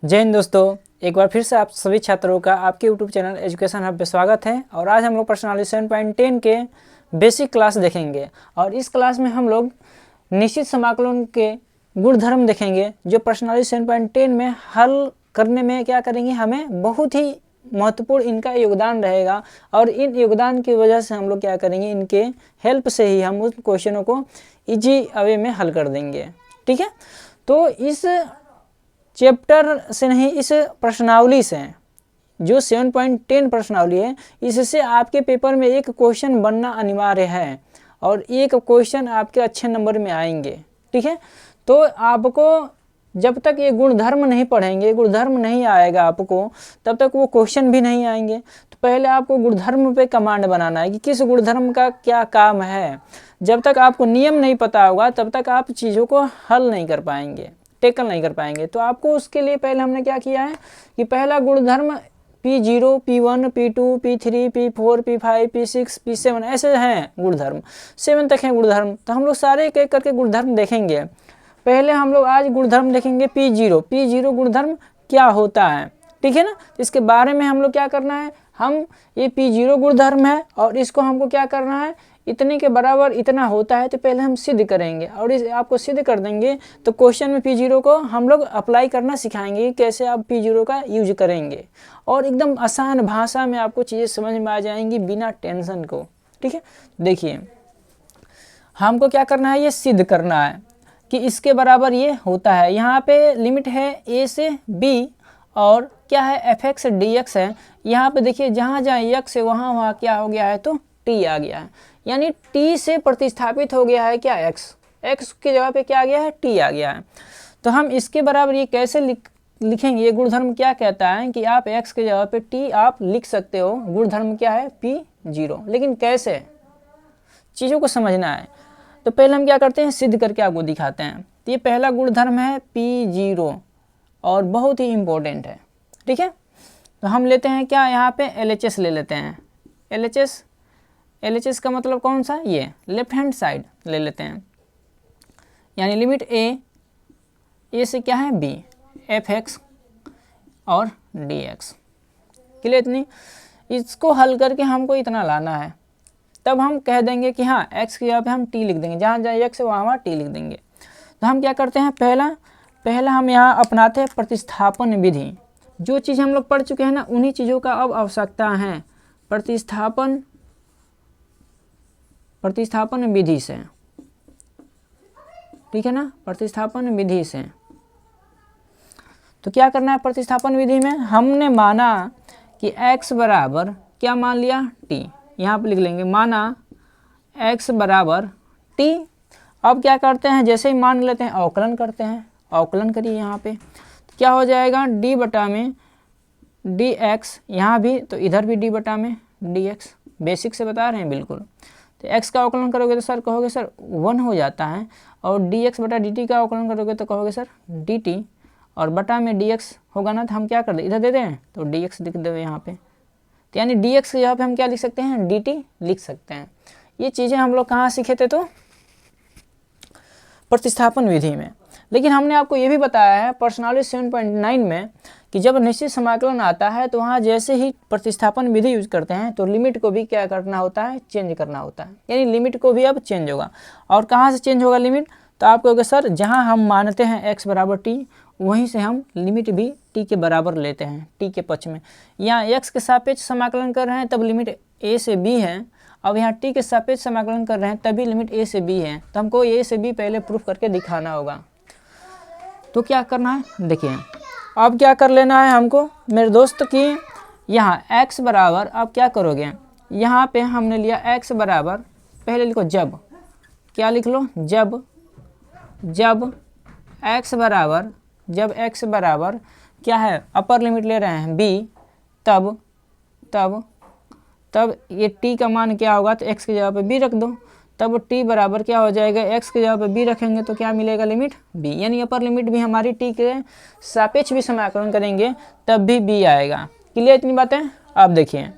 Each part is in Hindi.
जय हिंद दोस्तों, एक बार फिर से आप सभी छात्रों का आपके यूट्यूब चैनल एजुकेशन हब पे स्वागत है। और आज हम लोग पर्सनालिटी 7.10 के बेसिक क्लास देखेंगे। और इस क्लास में हम लोग निश्चित समाकलन के गुणधर्म देखेंगे, जो पर्सनालिटी 7.10 में हल करने में क्या करेंगे, हमें बहुत ही महत्वपूर्ण इनका योगदान रहेगा। और इन योगदान की वजह से हम लोग क्या करेंगे, इनके हेल्प से ही हम उन क्वेश्चनों को ईजी वे में हल कर देंगे। ठीक है, तो इस चैप्टर से नहीं, इस प्रश्नावली से, जो 7.10 प्रश्नावली है, इससे आपके पेपर में एक क्वेश्चन बनना अनिवार्य है और एक क्वेश्चन आपके अच्छे नंबर में आएंगे। ठीक है, तो आपको जब तक ये गुणधर्म नहीं पढ़ेंगे, गुणधर्म नहीं आएगा आपको, तब तक वो क्वेश्चन भी नहीं आएंगे। तो पहले आपको गुणधर्म पे कमांड बनाना है कि किस गुणधर्म का क्या काम है। जब तक आपको नियम नहीं पता होगा तब तक आप चीज़ों को हल नहीं कर पाएंगे, टेकल नहीं कर पाएंगे। तो आपको उसके लिए पहले हमने क्या किया है कि पहला गुणधर्म P0, P1, P2, P3, P4, P5, P6, P7 ऐसे हैं गुणधर्म, 7 तक हैं गुणधर्म। तो हम लोग सारे एक एक करके गुणधर्म देखेंगे। पहले हम लोग आज गुणधर्म देखेंगे P0। P0 गुणधर्म क्या होता है, ठीक है ना। इसके बारे में हम लोग क्या करना है, हम ये P0 गुणधर्म है और इसको हमको क्या करना है, इतने के बराबर इतना होता है, तो पहले हम सिद्ध करेंगे और इस आपको सिद्ध कर देंगे। तो क्वेश्चन में P0 को हम लोग अप्लाई करना सिखाएंगे, कैसे आप P0 का यूज करेंगे। और एकदम आसान भाषा में आपको चीज़ें समझ में आ जाएंगी बिना टेंशन को। ठीक है, देखिए हमको क्या करना है, ये सिद्ध करना है कि इसके बराबर ये होता है। यहाँ पे लिमिट है a से b और क्या है f(x) dx है। यहाँ पे देखिए जहाँ जहाँ x है वहाँ वहाँ क्या हो गया है, तो t आ गया है, यानी t से प्रतिस्थापित हो गया है क्या, x की जगह पे क्या आ गया है, t आ गया है। तो हम इसके बराबर ये कैसे लिखेंगे, ये गुणधर्म क्या कहता है कि आप x की जगह पे t आप लिख सकते हो। गुणधर्म क्या है, P0, लेकिन कैसे, चीज़ों को समझना है। तो पहले हम क्या करते हैं, सिद्ध करके आपको दिखाते हैं। तो ये पहला गुणधर्म है P0 और बहुत ही इम्पोर्टेंट है। ठीक है, तो हम लेते हैं क्या, यहाँ पे LHS ले लेते हैं। LHS का मतलब कौन सा, ये लेफ्ट हैंड साइड ले लेते हैं, यानी लिमिट a से क्या है b, f(x) और dx। क्लियर, इतनी इसको हल करके हमको इतना लाना है, तब हम कह देंगे कि हाँ x की जगह पे हम t लिख देंगे, जहाँ जहाँ x है वहाँ वहाँ t लिख देंगे। तो हम क्या करते हैं, पहला हम यहाँ अपनाते हैं प्रतिस्थापन विधि। जो चीज़ हम लोग पढ़ चुके हैं ना, उन्हीं चीज़ों का अब आवश्यकता है। प्रतिस्थापन विधि से, ठीक है ना, प्रतिस्थापन विधि से। तो क्या करना है, प्रतिस्थापन विधि में हमने माना कि x बराबर क्या मान लिया, t। यहाँ पे लिख लेंगे, माना x बराबर t। अब क्या करते हैं, जैसे ही मान लेते हैं अवकलन करते हैं। अवकलन करिए, यहाँ पे तो क्या हो जाएगा, d बटा में dx, यहाँ भी तो इधर भी d बटा में dx। बेसिक से बता रहे हैं बिल्कुल। तो x का अवकलन करोगे तो सर कहोगे सर 1 हो जाता है, और dx बटा dt का अवकलन करोगे तो कहोगे सर dt, और बटा में dx होगा ना, तो हम क्या कर दे, इधर दे दें तो dx लिख देंगे यहाँ पे। तो यानी dx के यहाँ पे हम क्या लिख सकते हैं, dt लिख सकते हैं। ये चीज़ें हम लोग कहाँ सीखे थे, तो प्रतिस्थापन विधि में। लेकिन हमने आपको ये भी बताया है पर्सनालिटी 7.9 में कि जब निश्चित समाकलन आता है तो वहाँ जैसे ही प्रतिस्थापन विधि यूज करते हैं तो लिमिट को भी क्या करना होता है, चेंज करना होता है। यानी लिमिट को भी अब चेंज होगा। और कहाँ से चेंज होगा लिमिट, तो आप कहोगे सर जहाँ हम मानते हैं x बराबर t, वहीं से हम लिमिट भी t के बराबर लेते हैं, t के पक्ष में। यहाँ x के सापेक्ष समाकलन कर रहे हैं तब लिमिट a से b है, अब यहाँ t के सापेक्ष समाकलन कर रहे हैं तभी लिमिट a से b है। तो हमको a से b पहले प्रूफ करके दिखाना होगा। तो क्या करना है, देखिए अब क्या कर लेना है हमको मेरे दोस्त कि यहाँ x बराबर, अब क्या करोगे, यहाँ पे हमने लिया x बराबर, पहले लिखो जब, क्या लिख लो, जब x बराबर, जब x बराबर क्या है, अपर लिमिट ले रहे हैं b, तब ये t का मान क्या होगा, तो x की जगह पे b रख दो। तब t बराबर क्या हो जाएगा, x की जगह पे b रखेंगे तो क्या मिलेगा, लिमिट b, यानी अपर लिमिट भी हमारी t के सापेक्ष भी समाकलन करेंगे तब भी b आएगा। क्लियर इतनी बातें। अब देखिए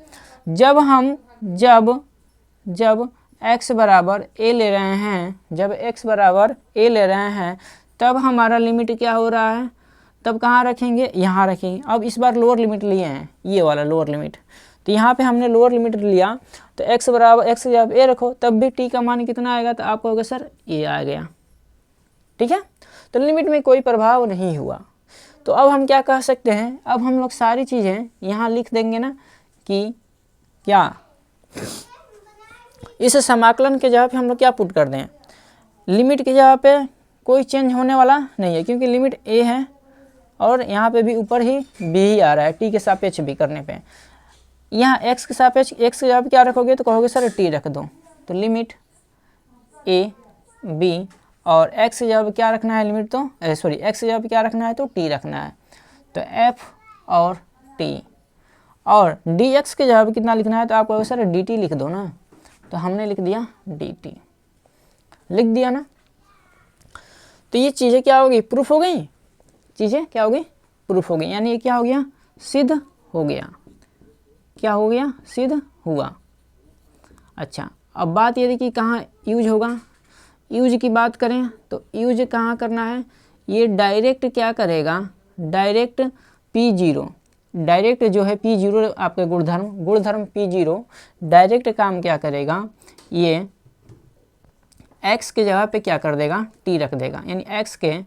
जब x बराबर a ले रहे हैं, जब x बराबर a ले रहे हैं तब हमारा लिमिट क्या हो रहा है, तब कहाँ रखेंगे, यहाँ रखेंगे। अब इस बार लोअर लिमिट लिए हैं, ये वाला लोअर लिमिट, तो यहाँ पे हमने लोअर लिमिट लिया, तो x बराबर x की जगह ए रखो, तब भी t का मान कितना आएगा, तो आप कहोगे सर ये आ गया। ठीक है, तो लिमिट में कोई प्रभाव नहीं हुआ। तो अब हम क्या कह सकते हैं, अब हम लोग सारी चीज़ें यहाँ लिख देंगे ना कि क्या, इस समाकलन के जगह पे हम लोग क्या पुट कर दें, लिमिट की जगह पे कोई चेंज होने वाला नहीं है, क्योंकि लिमिट a है और यहाँ पे भी ऊपर ही b ही आ रहा है, t के सापेक्ष भी करने पे। यहाँ x के सापेक्ष x की जगह पे क्या रखोगे, तो कहोगे सर t रख दो, तो लिमिट a b, और x की जगह पे क्या रखना है, लिमिट तो सॉरी x की जगह पे क्या रखना है, तो t रखना है, तो f और t, और dx की जगह पे कितना लिखना है, तो आप कहोगे सर dt लिख दो ना, तो हमने लिख दिया dt, लिख दिया ना। तो ये चीज़ें क्या हो गई, प्रूफ हो गई, चीज़ें क्या हो गई, प्रूफ हो गई, यानी ये क्या हो गया, सिद्ध हो गया। क्या हो गया, सिद्ध हुआ। अच्छा, अब बात ये देखिए कहाँ यूज होगा, यूज की बात करें तो यूज कहाँ करना है, ये डायरेक्ट क्या करेगा, डायरेक्ट P0, डायरेक्ट जो है P0 आपके गुणधर्म P0 डायरेक्ट काम क्या करेगा, ये x के जगह पे क्या कर देगा, t रख देगा, यानी x के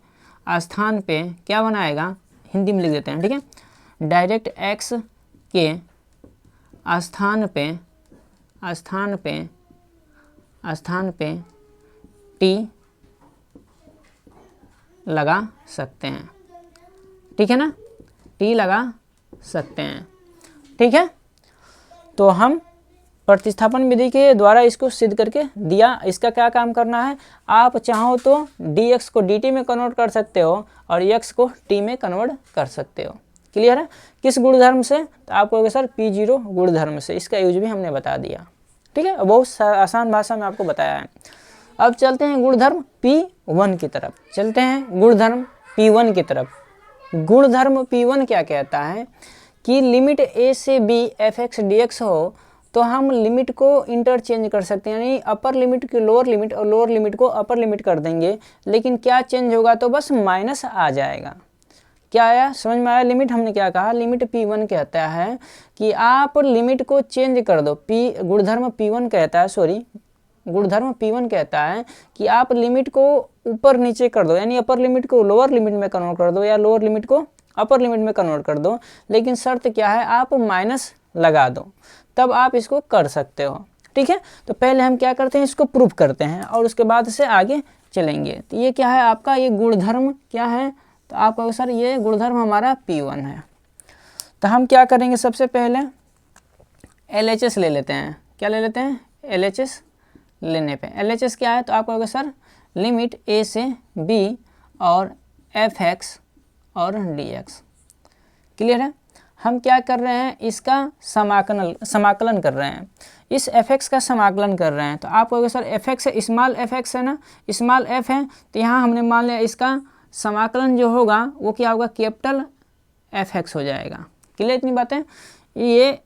स्थान पे क्या बनाएगा, हिंदी में लिख देते हैं, ठीक है, डायरेक्ट x के स्थान पे t लगा सकते हैं। ठीक है ना, t लगा सकते हैं। ठीक है, तो हम प्रतिस्थापन विधि के द्वारा इसको सिद्ध करके दिया। इसका क्या काम करना है, आप चाहो तो dx को dt में कन्वर्ट कर सकते हो और x को t में कन्वर्ट कर सकते हो। क्लियर है, किस गुणधर्म से, तो आप कहोगे सर P0 गुणधर्म से, इसका यूज भी हमने बता दिया। ठीक है, बहुत आसान भाषा में आपको बताया है। अब चलते हैं गुणधर्म P1 की तरफ, चलते हैं गुणधर्म P1 की तरफ। गुणधर्म P1 क्या कहता है कि लिमिट a से b f(x) dx हो तो हम लिमिट को इंटरचेंज कर सकते हैं, यानी अपर लिमिट की लोअर लिमिट और लोअर लिमिट को अपर लिमिट कर देंगे, लेकिन क्या चेंज होगा, तो बस माइनस आ जाएगा। क्या आया, समझ में आया। लिमिट हमने क्या कहा, लिमिट P1 कहता है कि आप लिमिट को चेंज कर दो, गुणधर्म P1 कहता है, सॉरी गुणधर्म P1 कहता है कि आप लिमिट को ऊपर नीचे कर दो, यानी अपर लिमिट को लोअर लिमिट में कन्वर्ट कर दो या लोअर लिमिट को अपर लिमिट में कन्वर्ट कर दो, लेकिन शर्त क्या है, आप माइनस लगा दो, तब आप इसको कर सकते हो। ठीक है, तो पहले हम क्या करते हैं, इसको प्रूफ करते हैं और उसके बाद से आगे चलेंगे। तो ये क्या है आपका, ये गुणधर्म क्या है, तो आप कहोगे सर ये गुणधर्म हमारा P1 है। तो हम क्या करेंगे, सबसे पहले LHS ले लेते हैं। क्या ले लेते हैं, LHS लेने पे LHS क्या है, तो आप कहोगे सर लिमिट a से b और f(x) और dx। क्लियर है, हम क्या कर रहे हैं, इसका समाकलन कर रहे हैं, इस f(x) का समाकलन कर रहे हैं। तो आप कहोगे सर f(x) है, स्मॉल f(x) है ना, स्मॉल f है, तो यहाँ हमने मान लिया इसका समाकलन जो होगा वो क्या होगा, कैपिटल f(x) हो जाएगा। क्लियर इतनी बातें, ये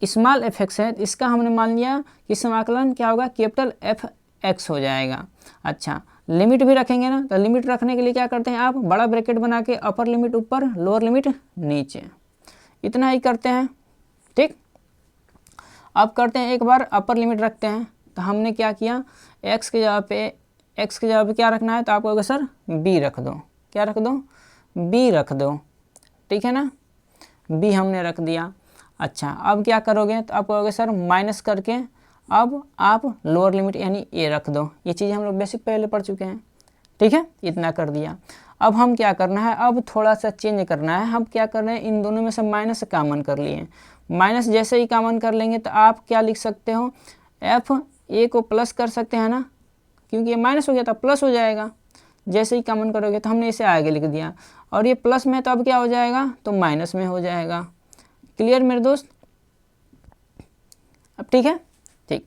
स्मॉल f(x) है, इसका हमने मान लिया कि समाकलन क्या होगा, कैपिटल f(x) हो जाएगा। अच्छा, लिमिट भी रखेंगे ना, तो लिमिट रखने के लिए क्या करते हैं आप, बड़ा ब्रैकेट बना के अपर लिमिट ऊपर लोअर लिमिट नीचे, इतना ही करते हैं। ठीक, अब करते हैं एक बार अपर लिमिट रखते हैं। तो हमने क्या किया, x के जगह पे क्या रखना है, तो आप कहोगे सर b रख दो। क्या रख दो, b रख दो। ठीक है ना, b हमने रख दिया। अच्छा, अब क्या करोगे, तो आप कहोगे सर माइनस करके अब आप लोअर लिमिट यानी a रख दो। ये चीज़ हम लोग बेसिक पहले पढ़ चुके हैं। ठीक है, इतना कर दिया। अब हम क्या करना है, अब थोड़ा सा चेंज करना है। हम क्या कर रहे हैं, इन दोनों में से माइनस कॉमन कर लिए। माइनस जैसे ही कॉमन कर लेंगे तो आप क्या लिख सकते हो, f(a) को प्लस कर सकते हैं ना, क्योंकि ये माइनस हो गया था प्लस हो जाएगा। जैसे ही कॉमन करोगे तो हमने इसे आगे लिख दिया, और ये प्लस में तो अब क्या हो जाएगा, तो माइनस में हो जाएगा। क्लियर मेरे दोस्त, अब ठीक है। ठीक,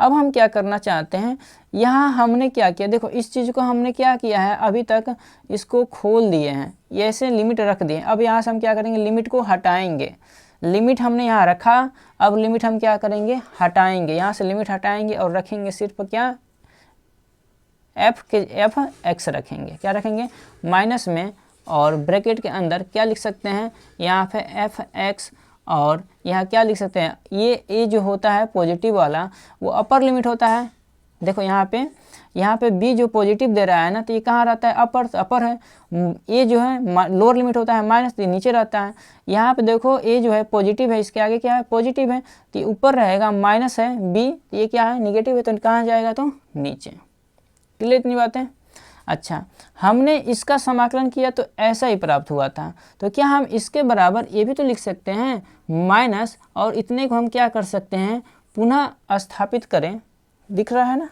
अब हम क्या करना चाहते हैं, यहाँ हमने क्या किया, देखो इस चीज़ को हमने क्या किया है, अभी तक इसको खोल दिए हैं, ये ऐसे लिमिट रख दिए। अब यहाँ से हम क्या करेंगे, लिमिट को हटाएंगे। लिमिट हमने यहाँ रखा, अब लिमिट हम क्या करेंगे, हटाएंगे। यहाँ से लिमिट हटाएंगे और रखेंगे सिर्फ क्या, f(x) रखेंगे। क्या रखेंगे, माइनस में और ब्रैकेट के अंदर क्या लिख सकते हैं, यहाँ पे एफ एक्स, और यहाँ क्या लिख सकते हैं, ये जो होता है पॉजिटिव वाला वो अपर लिमिट होता है। देखो यहाँ पे बी जो पॉजिटिव दे रहा है ना, तो ये कहाँ रहता है, अपर है। ये जो है लोअर लिमिट होता है माइनस, तो नीचे रहता है। यहाँ पे देखो ए जो है पॉजिटिव है, इसके आगे क्या है, पॉजिटिव है, तो ये ऊपर रहेगा, माइनस है बी, ये क्या है, निगेटिव है, तो कहाँ जाएगा, तो नीचे। क्लियर इतनी बातें। अच्छा, हमने इसका समाकलन किया तो ऐसा ही प्राप्त हुआ था, तो क्या हम इसके बराबर ये भी तो लिख सकते हैं माइनस, और इतने को हम क्या कर सकते हैं, पुनः स्थापित करें। दिख रहा है ना,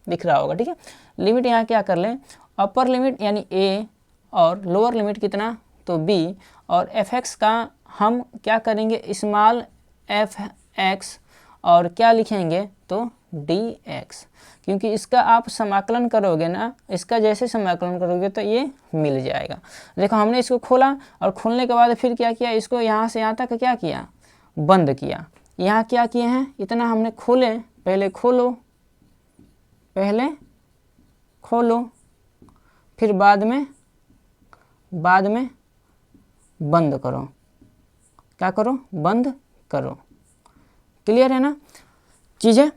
दिख रहा होगा, ठीक है। लिमिट यहाँ क्या कर लें, अपर लिमिट यानी ए और लोअर लिमिट कितना, तो बी, और एफ एक्स का हम क्या करेंगे, स्मॉल एफ एक्स, और क्या लिखेंगे, तो डी एक्स, क्योंकि इसका आप समाकलन करोगे ना, इसका जैसे समाकलन करोगे तो ये मिल जाएगा। देखो हमने इसको खोला, और खोलने के बाद फिर क्या किया, इसको यहाँ से यहाँ तक क्या किया, बंद किया। यहाँ क्या किए हैं, इतना हमने खोले, पहले खोलो, फिर बाद में बंद करो। क्या करो, बंद करो। क्लियर है ना चीज़ें।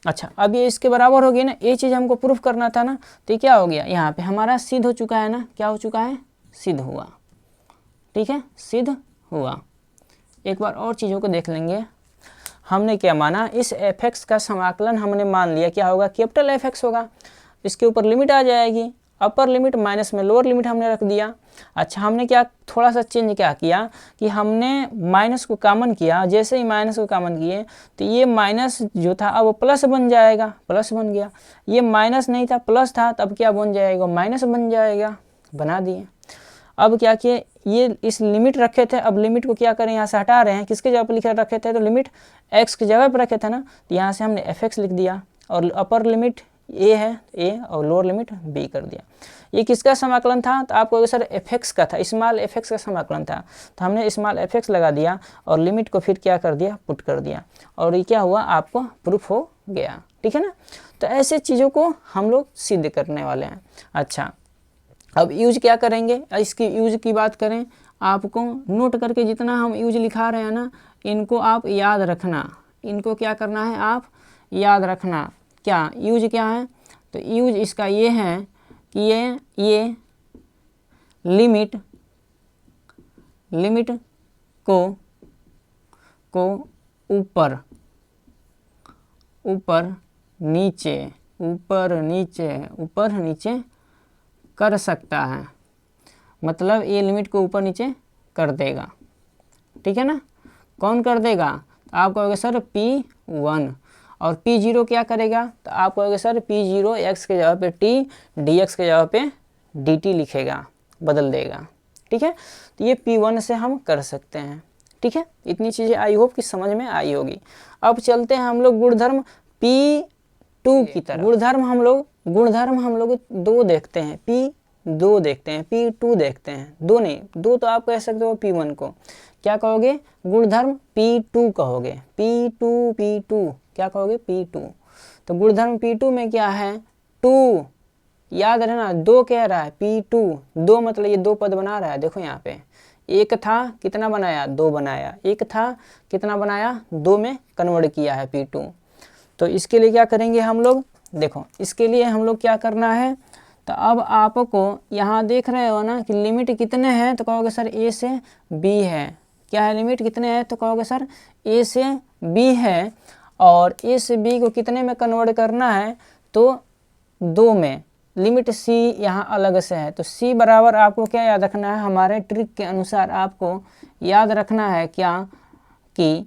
अच्छा, अब ये इसके बराबर हो गई ना, ये चीज़ हमको प्रूफ करना था ना, तो क्या हो गया, यहाँ पे हमारा सिद्ध हो चुका है ना, क्या हो चुका है, सिद्ध हुआ। ठीक है, सिद्ध हुआ। एक बार और चीज़ों को देख लेंगे। हमने क्या माना, इस एफ एक्स का समाकलन हमने मान लिया, क्या होगा, कैपिटल एफ एक्स होगा। इसके ऊपर लिमिट आ जाएगी, अपर लिमिट माइनस में लोअर लिमिट हमने रख दिया। अच्छा, हमने क्या थोड़ा सा चेंज क्या किया कि हमने माइनस को कॉमन किया। जैसे ही माइनस को कॉमन किए तो ये माइनस जो था अब प्लस बन जाएगा, प्लस बन गया। ये माइनस नहीं था, प्लस था, तब क्या बन जाएगा, माइनस बन जाएगा। बना दिए। अब क्या किए, ये इस लिमिट रखे थे, अब लिमिट को क्या करें, यहाँ से हटा रहे हैं, किसके जगह पर लिख रखे थे, तो लिमिट एक्स की जगह पर रखे थे ना, तो यहाँ से हमने एफ एक्स लिख दिया, और अपर लिमिट ए है ए, और लोअर लिमिट बी कर दिया। ये किसका समाकलन था, तो आपको सर एफ एक्स का था, स्मॉल एफ एक्स का समाकलन था, तो हमने स्मॉल एफ एक्स लगा दिया, और लिमिट को फिर क्या कर दिया, पुट कर दिया, और ये क्या हुआ, आपको प्रूफ हो गया। ठीक है ना। तो ऐसे चीज़ों को हम लोग सिद्ध करने वाले हैं। अच्छा, अब यूज क्या करेंगे, इसकी यूज की बात करें, आपको नोट करके जितना हम यूज लिखा रहे हैं ना, इनको आप याद रखना। इनको क्या करना है, आप याद रखना। क्या यूज क्या है, तो यूज इसका ये है कि ये लिमिट को ऊपर नीचे कर सकता है, मतलब ये लिमिट को ऊपर नीचे कर देगा। ठीक है ना। कौन कर देगा, तो आप कहोगे सर P1, और P0 क्या करेगा, तो आप कहोगे सर P0 x के जगह पे t, dx के जगह पे dt लिखेगा, बदल देगा। ठीक है, तो ये P1 से हम कर सकते हैं। ठीक है, इतनी चीज़ें आई होप कि समझ में आई होगी। अब चलते हैं हम लोग गुणधर्म P2 की तरफ। गुणधर्म हम लोग दो देखते हैं, P2 देखते हैं, दो नहीं, दो तो आप कह सकते हो P1 को। क्या कहोगे, गुणधर्म P2 कहोगे, P2 क्या कहोगे, P2। तो गुणधर्म P2 में क्या है, 2, याद रहना, 2 कह रहा है, P2 2 मतलब ये 2 पद बना रहा है। देखो यहाँ पे एक था, कितना बनाया, 2 बनाया, एक था, कितना बनाया, 2 में कन्वर्ट किया है P2। तो इसके लिए क्या करेंगे हम लोग, देखो इसके लिए हम लोग क्या करना है, तो अब आपको यहाँ देख रहे हो ना कि लिमिट कितने हैं, तो कहोगे सर A से B है। क्या है, लिमिट कितने हैं, तो कहोगे सर A से B है, और A से B को कितने में कन्वर्ट करना है, तो 2 में। लिमिट C यहाँ अलग से है, तो C बराबर आपको क्या याद रखना है, हमारे ट्रिक के अनुसार आपको याद रखना है क्या, कि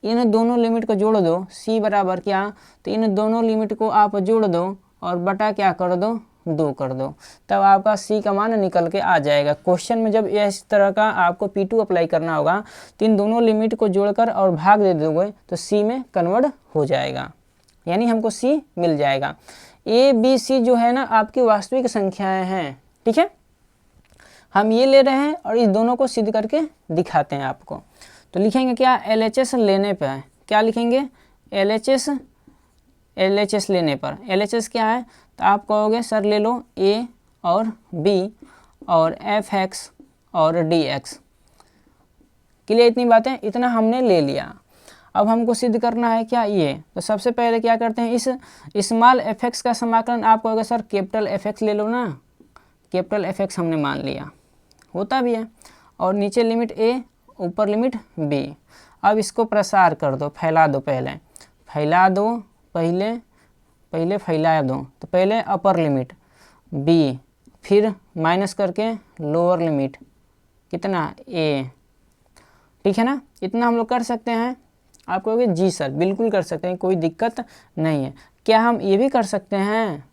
इन दोनों लिमिट को जोड़ दो। C बराबर क्या, तो इन दोनों लिमिट को आप जोड़ दो, और बटा क्या कर दो, 2 कर दो, तब आपका C का मान निकल के आ जाएगा। क्वेश्चन में जब इस तरह का आपको P2 अप्लाई करना होगा, तो इन दोनों लिमिट को जोड़कर और भाग दे दोगे, तो C में कन्वर्ट हो जाएगा, यानी हमको C मिल जाएगा। A, B, C जो है ना आपकी वास्तविक संख्याएं हैं। ठीक है, हम ये ले रहे हैं और इस दोनों को सिद्ध करके दिखाते हैं आपको। तो लिखेंगे क्या, LHS लेने पर, क्या लिखेंगे, LHS लेने पर। LHS क्या है, तो आप कहोगे सर ले लो A और B और f(x) और dx। क्लियर इतनी बातें, इतना हमने ले लिया। अब हमको सिद्ध करना है क्या ये, तो सबसे पहले क्या करते हैं, इस स्मॉल fx का समाकलन आप कहोगे सर कैपिटल fx ले लो ना, कैपिटल fx हमने मान लिया, होता भी है, और नीचे लिमिट a ऊपर लिमिट b। अब इसको प्रसार कर दो, फैला दो, पहले फैला दो, पहले फैला दो, तो पहले अपर लिमिट b, फिर माइनस करके लोअर लिमिट कितना a। ठीक है ना, इतना हम लोग कर सकते हैं। आप कहोगे जी सर बिल्कुल कर सकते हैं, कोई दिक्कत नहीं है। क्या हम ये भी कर सकते हैं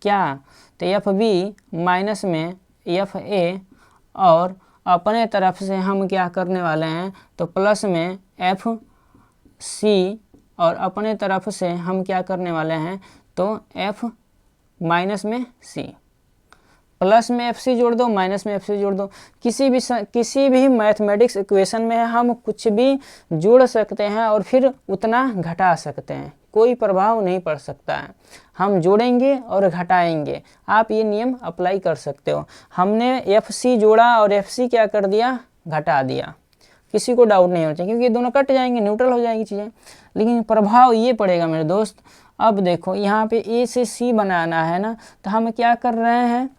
क्या, तो एफ बी माइनस में एफ ए, और अपने तरफ से हम क्या करने वाले हैं, तो प्लस में एफ सी, और अपने तरफ से हम क्या करने वाले हैं, तो एफ माइनस में सी। प्लस में एफ सी जोड़ दो, माइनस में एफ सी जोड़ दो। किसी भी मैथमेटिक्स इक्वेशन में हम कुछ भी जोड़ सकते हैं और फिर उतना घटा सकते हैं, कोई प्रभाव नहीं पड़ सकता है। हम जोड़ेंगे और घटाएंगे, आप ये नियम अप्लाई कर सकते हो। हमने एफ सी जोड़ा और एफ सी क्या कर दिया, घटा दिया। किसी को डाउट नहीं होना चाहिए, क्योंकि ये दोनों कट जाएंगे, न्यूट्रल हो जाएंगी चीज़ें, लेकिन प्रभाव ये पड़ेगा मेरे दोस्त। अब देखो यहाँ पे ए से सी बनाना है ना, तो हम क्या कर रहे हैं,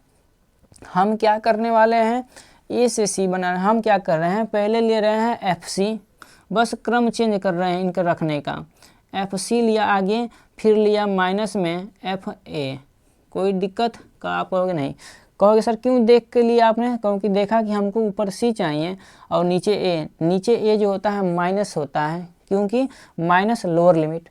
हम क्या करने वाले हैं, ए से सी बनाना। हम क्या कर रहे हैं, पहले ले रहे हैं एफ सी, बस क्रम चेंज कर रहे हैं इनका रखने का। एफ सी लिया आगे, फिर लिया माइनस में एफ ए। कोई दिक्कत का आप कहोगे नहीं, कहोगे सर क्यों देख के लिया आपने, क्योंकि देखा कि हमको ऊपर सी चाहिए और नीचे ए। नीचे ए जो होता है माइनस होता है, क्योंकि माइनस लोअर लिमिट,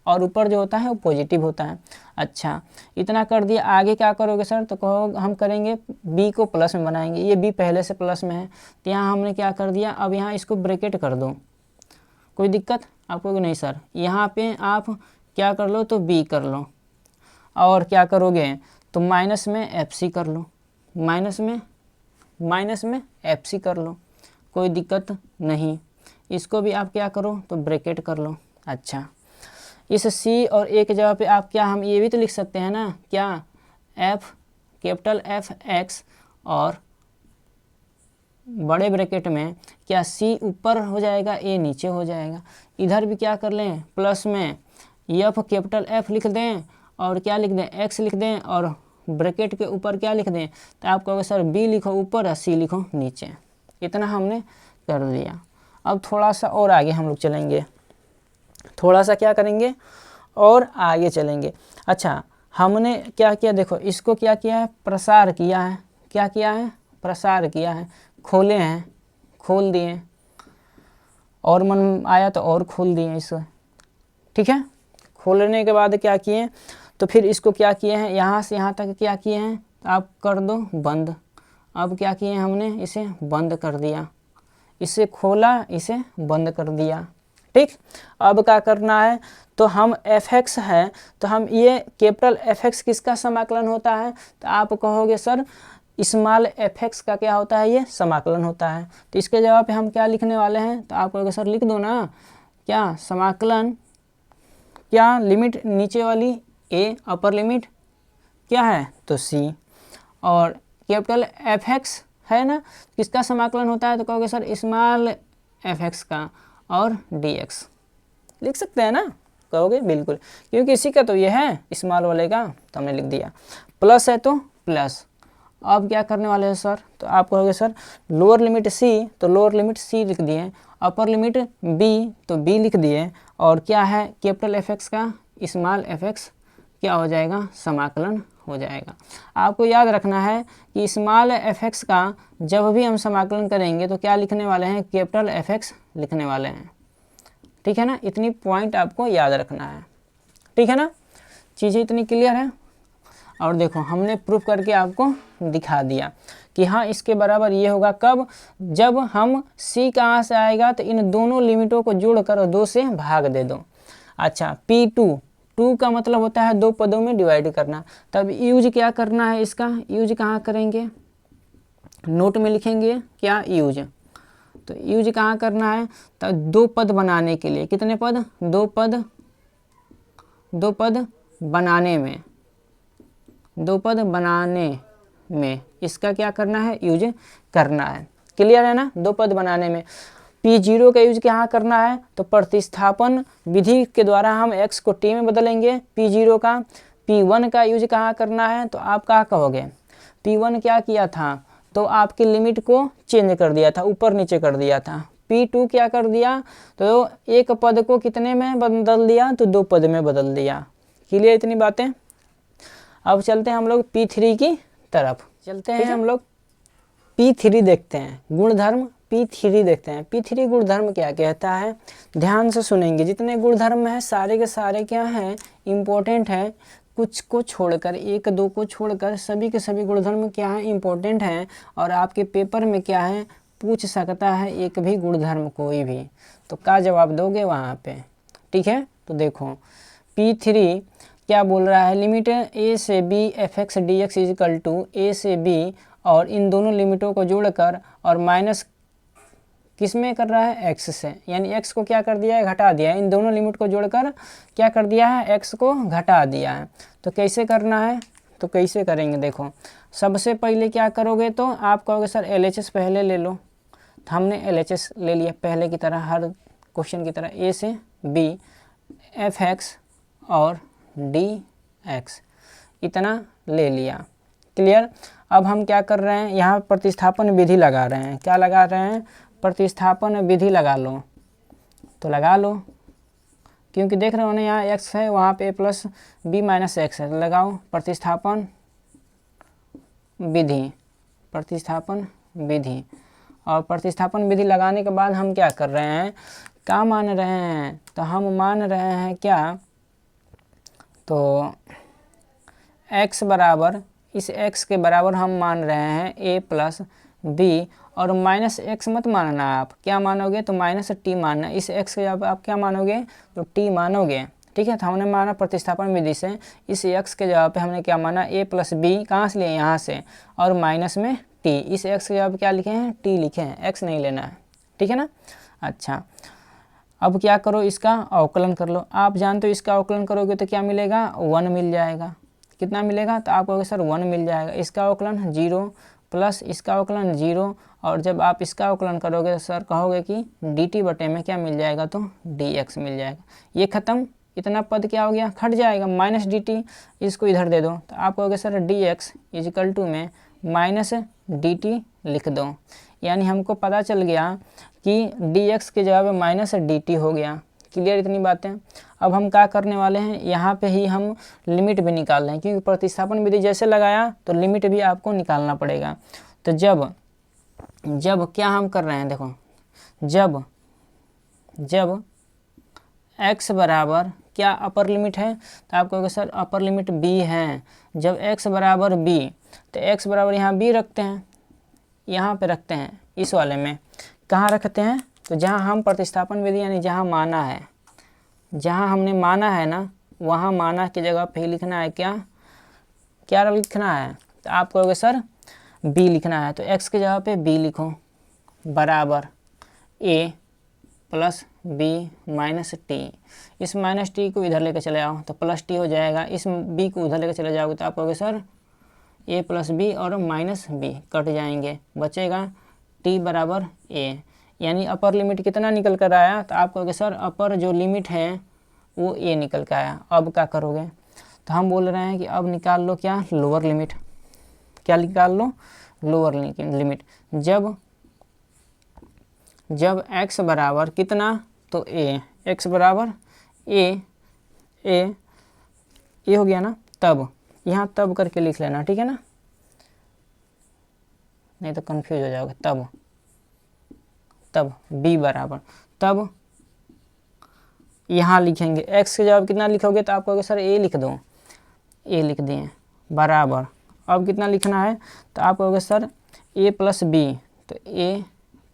और ऊपर जो होता है वो पॉजिटिव होता है। अच्छा इतना कर दिया, आगे क्या करोगे सर, तो कहो हम करेंगे b को प्लस में बनाएंगे। ये b पहले से प्लस में है, तो यहाँ हमने क्या कर दिया, अब यहाँ इसको ब्रैकेट कर दो। कोई दिक्कत आप कहोगे नहीं सर, यहाँ पे आप क्या कर लो, तो b कर लो, और क्या करोगे, तो माइनस में एफ सी कर लो, माइनस में एफ सी कर लो, कोई दिक्कत नहीं। इसको भी आप क्या करो, तो ब्रैकेट कर लो। अच्छा इस c और a के जगह पे आप क्या, हम ये भी तो लिख सकते हैं ना, क्या f कैपिटल एफ एक्स, और बड़े ब्रैकेट में क्या c ऊपर हो जाएगा, a नीचे हो जाएगा। इधर भी क्या कर लें, प्लस में f कैपिटल F लिख दें, और क्या लिख दें, x लिख दें, और ब्रैकेट के ऊपर क्या लिख दें, तो आप कहोगे सर b लिखो ऊपर और c लिखो नीचे। इतना हमने कर दिया। अब थोड़ा सा और आगे हम लोग चलेंगे, थोड़ा सा क्या करेंगे और आगे चलेंगे। अच्छा हमने क्या किया, देखो इसको क्या किया है, प्रसार किया है। क्या किया है, प्रसार किया है, खोले हैं, खोल दिए, और मन आया तो और खोल दिए इसको। ठीक है, खोलने के बाद क्या किए, तो फिर इसको क्या किए हैं, यहाँ से यहाँ तक क्या किए हैं, आप कर दो बंद। अब क्या किए हमने, इसे बंद कर दिया, इसे खोला, इसे बंद कर दिया। ठीक, अब क्या करना है, तो हम fx है, तो हम ये कैपिटल fx किसका समाकलन होता है, तो आप कहोगे सर स्मॉल fx का क्या होता है, ये समाकलन होता है। तो इसके जवाब पे हम क्या लिखने वाले हैं, तो आप कहोगे सर लिख दो ना, क्या समाकलन, क्या लिमिट नीचे वाली a, अपर लिमिट क्या है, तो c, और कैपिटल fx है ना, किसका समाकलन होता है, तो कहोगे सर स्मॉल fx का, और dx लिख सकते हैं ना, कहोगे बिल्कुल, क्योंकि इसी का तो ये है स्मॉल वाले का, तो हमने लिख दिया। प्लस है तो प्लस। अब क्या करने वाले हैं सर, तो आप कहोगे सर लोअर लिमिट c, तो लोअर लिमिट c लिख दिए, अपर लिमिट b, तो b लिख दिए, और क्या है कैपिटल fx का स्मॉल fx क्या हो जाएगा, समाकलन हो जाएगा। आपको याद रखना है कि स्मॉल fx का जब भी हम समाकलन करेंगे तो क्या लिखने वाले हैं, कैपिटल fx लिखने वाले हैं। ठीक है ना, इतनी पॉइंट आपको याद रखना है। ठीक है ना, चीज़ें इतनी क्लियर है। और देखो हमने प्रूफ करके आपको दिखा दिया कि हाँ इसके बराबर ये होगा, कब, जब हम c कहाँ से आएगा, तो इन दोनों लिमिटों को जोड़ कर 2 से भाग दे दो। अच्छा P2, 2 का मतलब होता है 2 पदों में डिवाइड करना। तब यूज क्या करना है, इसका यूज कहाँ करेंगे, नोट में लिखेंगे क्या यूज, तो यूज कहाँ करना है, तो 2 पद बनाने के लिए, कितने पद, 2 पद, 2 पद बनाने में, 2 पद बनाने में इसका क्या करना है, यूज करना है। क्लियर है ना, दो पद बनाने में। P0 का यूज क्या करना है, तो प्रतिस्थापन विधि के द्वारा हम x को t में बदलेंगे P0 का। P1 का यूज कहाँ करना है, तो आप क्या कहोगे, P1 क्या किया था, तो आपकी लिमिट को चेंज कर दिया था, ऊपर नीचे कर दिया था। P2 क्या कर दिया, तो एक पद को कितने में बदल दिया, तो दो पद में बदल दिया। क्लियर इतनी बातें। अब चलते हैं हम लोग P3 की तरफ, चलते हैं हम लोग P3 देखते हैं, गुणधर्म P3 देखते हैं। P3 गुणधर्म क्या कहता है, ध्यान से सुनेंगे। जितने गुणधर्म है सारे के सारे क्या हैं, इम्पोर्टेंट है। कुछ को छोड़कर, एक दो को छोड़कर सभी के सभी गुणधर्म क्या है, इम्पोर्टेंट हैं। और आपके पेपर में क्या है, पूछ सकता है एक भी गुणधर्म कोई भी, तो क्या जवाब दोगे वहाँ पे। ठीक है, तो देखो P3 क्या बोल रहा है, लिमिट a से b f(x) dx equal to a से b, और इन दोनों लिमिटों को जोड़कर और माइनस किस में कर रहा है, x से, यानी x को क्या कर दिया है, घटा दिया है। इन दोनों लिमिट को जोड़कर क्या कर दिया है, x को घटा दिया है। तो कैसे करना है, तो कैसे करेंगे, देखो सबसे पहले क्या करोगे, तो आप कहोगे सर LHS पहले ले लो। तो हमने LHS ले लिया पहले की तरह, हर क्वेश्चन की तरह, a से b f(x) और dx इतना ले लिया। क्लियर। अब हम क्या कर रहे हैं, यहाँ प्रतिस्थापन विधि लगा रहे हैं। क्या लगा रहे हैं, प्रतिस्थापन विधि लगा लो। तो लगा लो, क्योंकि देख रहे हो ना यहाँ x है, वहाँ पे प्लस b माइनस एक्स है। लगाओ प्रतिस्थापन विधि, प्रतिस्थापन विधि। और प्रतिस्थापन विधि लगाने के बाद हम क्या कर रहे हैं, क्या मान रहे हैं, तो हम मान रहे हैं क्या, तो x बराबर, इस x के बराबर हम मान रहे हैं a प्लस b, और माइनस x मत मानना, आप क्या मानोगे, तो माइनस t मानना। इस x के जगह आप क्या मानोगे, तो t मानोगे। ठीक है, तो हमने माना प्रतिस्थापन विधि से, इस x के जगह पे हमने क्या माना, a प्लस b, कहाँ से लिए, यहाँ से, और माइनस में t। इस x के जगह पे क्या लिखे हैं, t लिखे हैं, x नहीं लेना है। ठीक है ना। अच्छा, अब क्या करो, इसका अवकलन कर लो। आप जानते हो इसका अवकलन करोगे तो क्या मिलेगा, 1 मिल जाएगा। कितना मिलेगा, तो आप कहोगे सर 1 मिल जाएगा। इसका अवकलन 0 प्लस इसका अवकलन 0, और जब आप इसका अवकलन करोगे तो सर कहोगे कि dt बटे में क्या मिल जाएगा, तो dx मिल जाएगा। ये खत्म, इतना पद क्या हो गया, खट जाएगा, माइनस dt, इसको इधर दे दो। तो आप कहोगे सर dx इजिकल टू में माइनस dt लिख दो। यानी हमको पता चल गया कि dx के जगह पे माइनस dt हो गया। क्लियर इतनी बातें। अब हम क्या करने वाले हैं, यहाँ पे ही हम लिमिट भी निकाल रहे हैं, क्योंकि प्रतिस्थापन विधि जैसे लगाया तो लिमिट भी आपको निकालना पड़ेगा। तो जब क्या हम कर रहे हैं, देखो जब x बराबर क्या अपर लिमिट है, तो आप कहोगे सर अपर लिमिट b है। जब x बराबर b, तो x बराबर यहाँ b रखते हैं, यहाँ पे रखते हैं, इस वाले में कहाँ रखते हैं, तो जहाँ हम प्रतिस्थापन विधि यानी जहाँ माना है, जहाँ हमने माना है ना, वहाँ माना की जगह पे ही लिखना है, क्या लिखना है, तो आप कहोगे सर b लिखना है। तो x की जगह पे b लिखो, बराबर a plus b minus t। इस माइनस t को इधर लेकर चले आओ तो प्लस t हो जाएगा। इस b को उधर लेकर चले जाओगे तो आप कहोगे सर a प्लस b, और माइनस b कट जाएंगे, बचेगा t बराबर a। यानी अपर लिमिट कितना निकल कर आया, तो आप कहोगे सर अपर जो लिमिट है वो a निकल कर आया। अब क्या करोगे, तो हम बोल रहे हैं कि अब निकाल लो क्या, लोअर लिमिट। क्या निकाल लो, लोअर लिमिट। जब x बराबर कितना, तो a, x बराबर a हो गया ना, तब यहाँ तब करके लिख लेना, ठीक है ना, नहीं तो कंफ्यूज हो जाओगे। तब b बराबर, तब यहाँ लिखेंगे x के जवाब कितना लिखोगे, तो आप कहोगे सर a लिख दो, a लिख दिए, बराबर। अब कितना लिखना है, तो आप कहोगे सर a प्लस b, तो a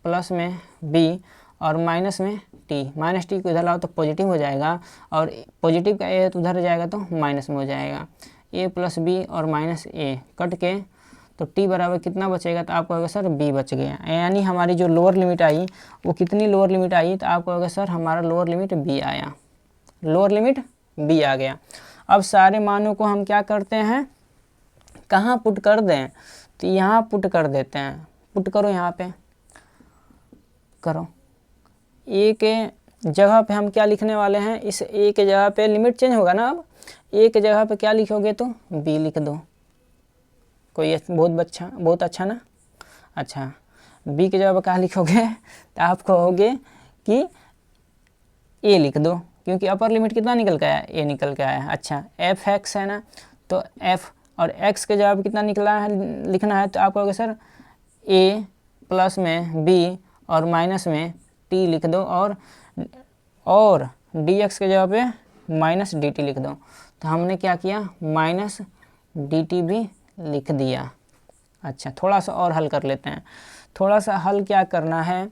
प्लस में b और माइनस में t। माइनस t को इधर लाओ तो पॉजिटिव हो जाएगा, और पॉजिटिव का a तो उधर जाएगा तो माइनस में हो जाएगा। a प्लस b और माइनस a कट के तो t बराबर कितना बचेगा, तो आप कहोगे सर b बच गया। यानी हमारी जो लोअर लिमिट आई वो कितनी लोअर लिमिट आई, तो आप कहोगे सर हमारा लोअर लिमिट b आया, लोअर लिमिट b आ गया। अब सारे मानों को हम क्या करते हैं, कहाँ पुट कर दें, तो यहाँ पुट कर देते हैं, पुट करो, यहाँ पे करो। ए के जगह पे हम क्या लिखने वाले हैं, इस ए के जगह पे लिमिट चेंज होगा ना, अब ए के जगह पे क्या लिखोगे तो बी लिख दो, कोई बहुत अच्छा ना। अच्छा, बी के जगह पे क्या लिखोगे तो आप कहोगे कि ए लिख दो, क्योंकि अपर लिमिट कितना निकल के आया, ए निकल के आया। अच्छा, एफ एक्स है ना, तो एफ और एक्स के जगह कितना निकला है लिखना है, तो आप कहोगे सर ए प्लस में बी और माइनस में टी लिख दो, और डी एक्स के जगह पे माइनस डी टी लिख दो। तो हमने क्या किया, माइनस डी टी भी लिख दिया। अच्छा, थोड़ा सा और हल कर लेते हैं। थोड़ा सा हल क्या करना है